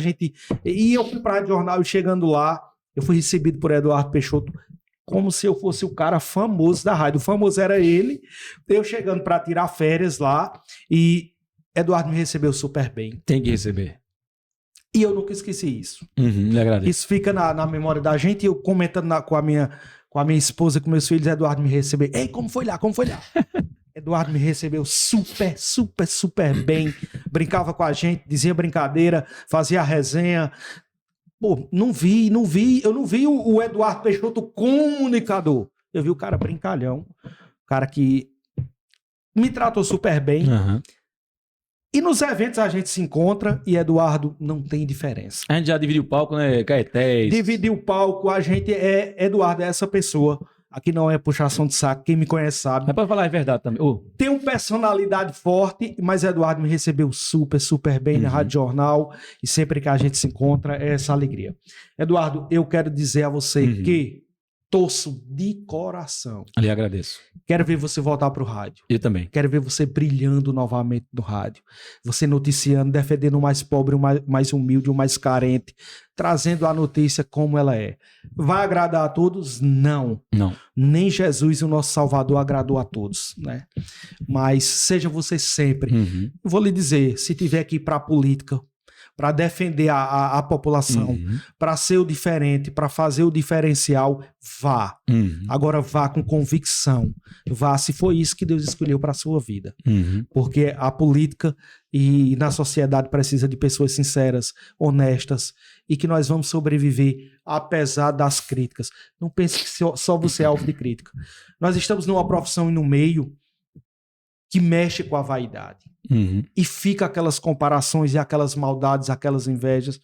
E eu fui para a Rádio Jornal e chegando lá, eu fui recebido por Eduardo Peixoto como se eu fosse o cara famoso da rádio. O famoso era ele. Eu chegando para tirar férias lá e Eduardo me recebeu super bem. Tem que receber. E eu nunca esqueci isso. Lhe agradeço. Isso fica na memória da gente, e eu comentando com a minha esposa, com meus filhos, Eduardo me recebeu. Ei, como foi lá? Eduardo me recebeu super, super, super bem. Brincava com a gente, dizia brincadeira, fazia a resenha. Pô, eu não vi o Eduardo Peixoto comunicador. Eu vi o cara brincalhão, o cara que me tratou super bem. E nos eventos a gente se encontra e Eduardo não tem diferença. A gente já dividiu o palco, né, Caetés? Dividiu o palco, a gente Eduardo é essa pessoa. Aqui não é puxação de saco, quem me conhece sabe. Mas pode falar a verdade também. Tem uma personalidade forte, mas Eduardo me recebeu super, super bem na Rádio Jornal. E sempre que a gente se encontra, é essa alegria. Eduardo, eu quero dizer a você que torço de coração. Lhe agradeço. Quero ver você voltar pro rádio. Eu também. Quero ver você brilhando novamente no rádio. Você noticiando, defendendo o mais pobre, o mais humilde, o mais carente. Trazendo a notícia como ela é. Vai agradar a todos? Não. Nem Jesus, o nosso Salvador, agradou a todos, né? Mas seja você sempre. Eu vou lhe dizer, se tiver que ir pra política, para defender a população, para ser o diferente, para fazer o diferencial, vá. Agora vá com convicção. Vá se foi isso que Deus escolheu para a sua vida. Porque a política e na sociedade precisa de pessoas sinceras, honestas, e que nós vamos sobreviver apesar das críticas. Não pense que só você é alvo de crítica. Nós estamos numa profissão e no meio que mexe com a vaidade. E fica aquelas comparações e aquelas maldades, aquelas invejas.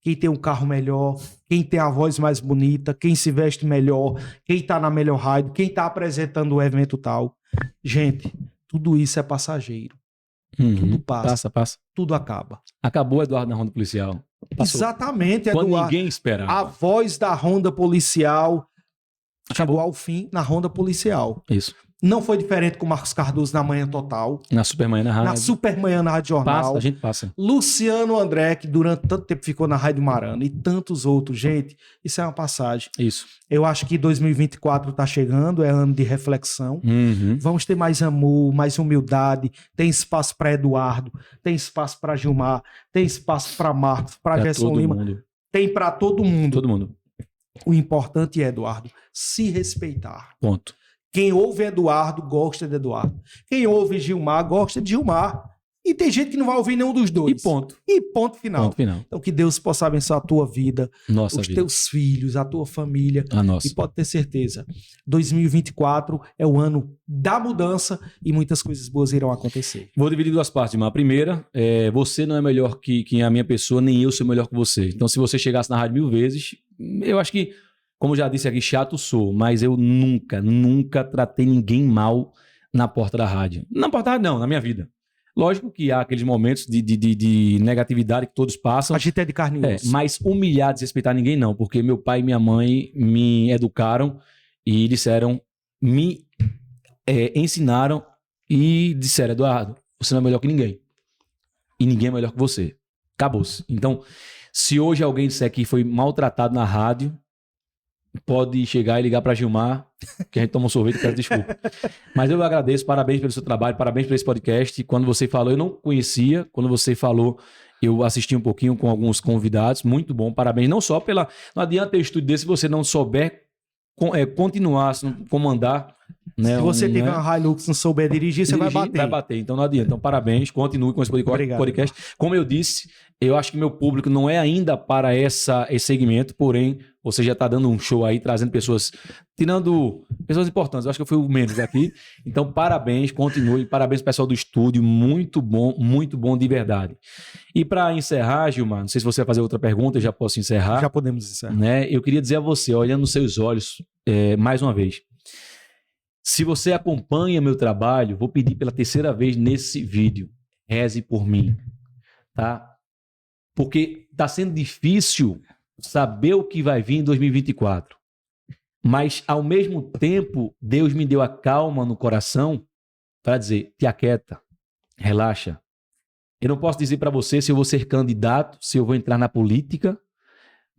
Quem tem um carro melhor, quem tem a voz mais bonita, quem se veste melhor, quem tá na melhor rádio, quem tá apresentando o evento tal. Gente, tudo isso é passageiro. Tudo passa. Tudo acaba. Acabou, Eduardo, na ronda policial. Passou. Exatamente, Eduardo. Eduardo. Quando ninguém esperava. A voz da ronda policial chegou ao fim na ronda policial. Isso. Não foi diferente com o Marcos Cardoso na Manhã Total. Na Supermanhã na Rádio. Na Supermanhã na Rádio Jornal. A gente passa. Luciano André, que durante tanto tempo ficou na Rádio Marana, e tantos outros. Gente, isso é uma passagem. Isso. Eu acho que 2024 tá chegando, é ano de reflexão. Vamos ter mais amor, mais humildade. Tem espaço para Eduardo, tem espaço para Gilmar, tem espaço para Marcos, para Gerson Lima. Mundo. Tem para todo mundo. Todo mundo. O importante é, Eduardo, se respeitar. Ponto. Quem ouve Eduardo, gosta de Eduardo. Quem ouve Gilmar, gosta de Gilmar. E tem gente que não vai ouvir nenhum dos dois. E ponto. E ponto final. Ponto final. Então que Deus possa abençoar a tua vida, Nossa os vida. teus filhos, a tua família. A nossa. E pode ter certeza, 2024 é o ano da mudança e muitas coisas boas irão acontecer. Vou dividir duas partes, Gilmar. A primeira, você não é melhor que a minha pessoa, nem eu sou melhor que você. Então se você chegasse na rádio 1000 vezes, eu acho que, como já disse aqui, chato sou, mas eu nunca tratei ninguém mal na porta da rádio. Na porta da rádio não, na minha vida. Lógico que há aqueles momentos de negatividade que todos passam. A gente é de carne e osso. Mas humilhar, desrespeitar ninguém não, porque meu pai e minha mãe me educaram e disseram, me ensinaram e disseram, Eduardo, você não é melhor que ninguém. E ninguém é melhor que você. Acabou-se. Então, se hoje alguém disser que foi maltratado na rádio, pode chegar e ligar para Gilmar, que a gente toma um sorvete e peço desculpa. Mas eu agradeço, parabéns pelo seu trabalho, parabéns por esse podcast. Quando você falou, eu não conhecia. Quando você falou, eu assisti um pouquinho com alguns convidados. Muito bom, parabéns. Não só pela... Não adianta ter um estúdio desse se você não souber continuar, se não comandar. Né, se você tiver uma Hilux e não souber dirigir, você vai bater. Vai bater, então não adianta. Então parabéns, continue com esse podcast. Como eu disse, eu acho que meu público não é ainda para esse segmento, porém, você já está dando um show aí, trazendo pessoas, tirando pessoas importantes. Eu acho que eu fui o menos aqui. Então parabéns, continue. Parabéns pessoal do estúdio, muito bom de verdade. E para encerrar, Gilmar, não sei se você vai fazer outra pergunta, eu já posso encerrar. Já podemos encerrar. Né? Eu queria dizer a você, olhando nos seus olhos, mais uma vez, se você acompanha meu trabalho, vou pedir pela terceira vez nesse vídeo, reze por mim, tá? Porque tá sendo difícil saber o que vai vir em 2024. Mas, ao mesmo tempo, Deus me deu a calma no coração para dizer, te aquieta, relaxa. Eu não posso dizer para você se eu vou ser candidato, se eu vou entrar na política,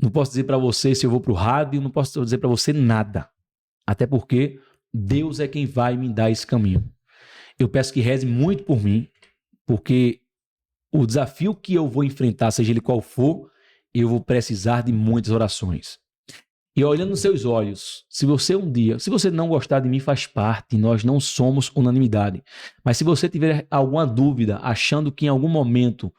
não posso dizer para você se eu vou para o rádio, não posso dizer para você nada. Até porque Deus é quem vai me dar esse caminho. Eu peço que reze muito por mim, porque o desafio que eu vou enfrentar, seja ele qual for, eu vou precisar de muitas orações. E olhando nos seus olhos, se você não gostar de mim, faz parte, nós não somos unanimidade. Mas se você tiver alguma dúvida, achando que em algum momento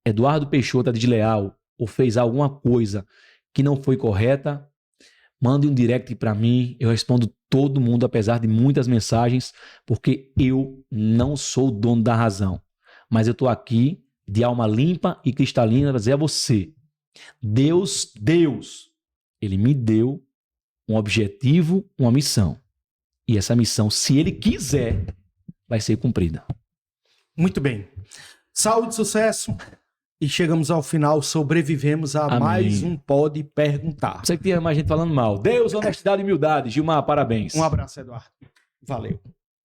Eduardo Peixoto é desleal ou fez alguma coisa que não foi correta, mande um direct para mim, eu respondo todo mundo, apesar de muitas mensagens, porque eu não sou o dono da razão. Mas eu estou aqui de alma limpa e cristalina para dizer a você, Deus, Ele me deu um objetivo, uma missão. E essa missão, se Ele quiser, vai ser cumprida. Muito bem. Saúde, sucesso. E chegamos ao final, sobrevivemos a Amém. mais um Pode Perguntar. Sei que tinha mais gente falando mal. Deus, honestidade e humildade. Gilmar, parabéns. Um abraço, Eduardo. Valeu.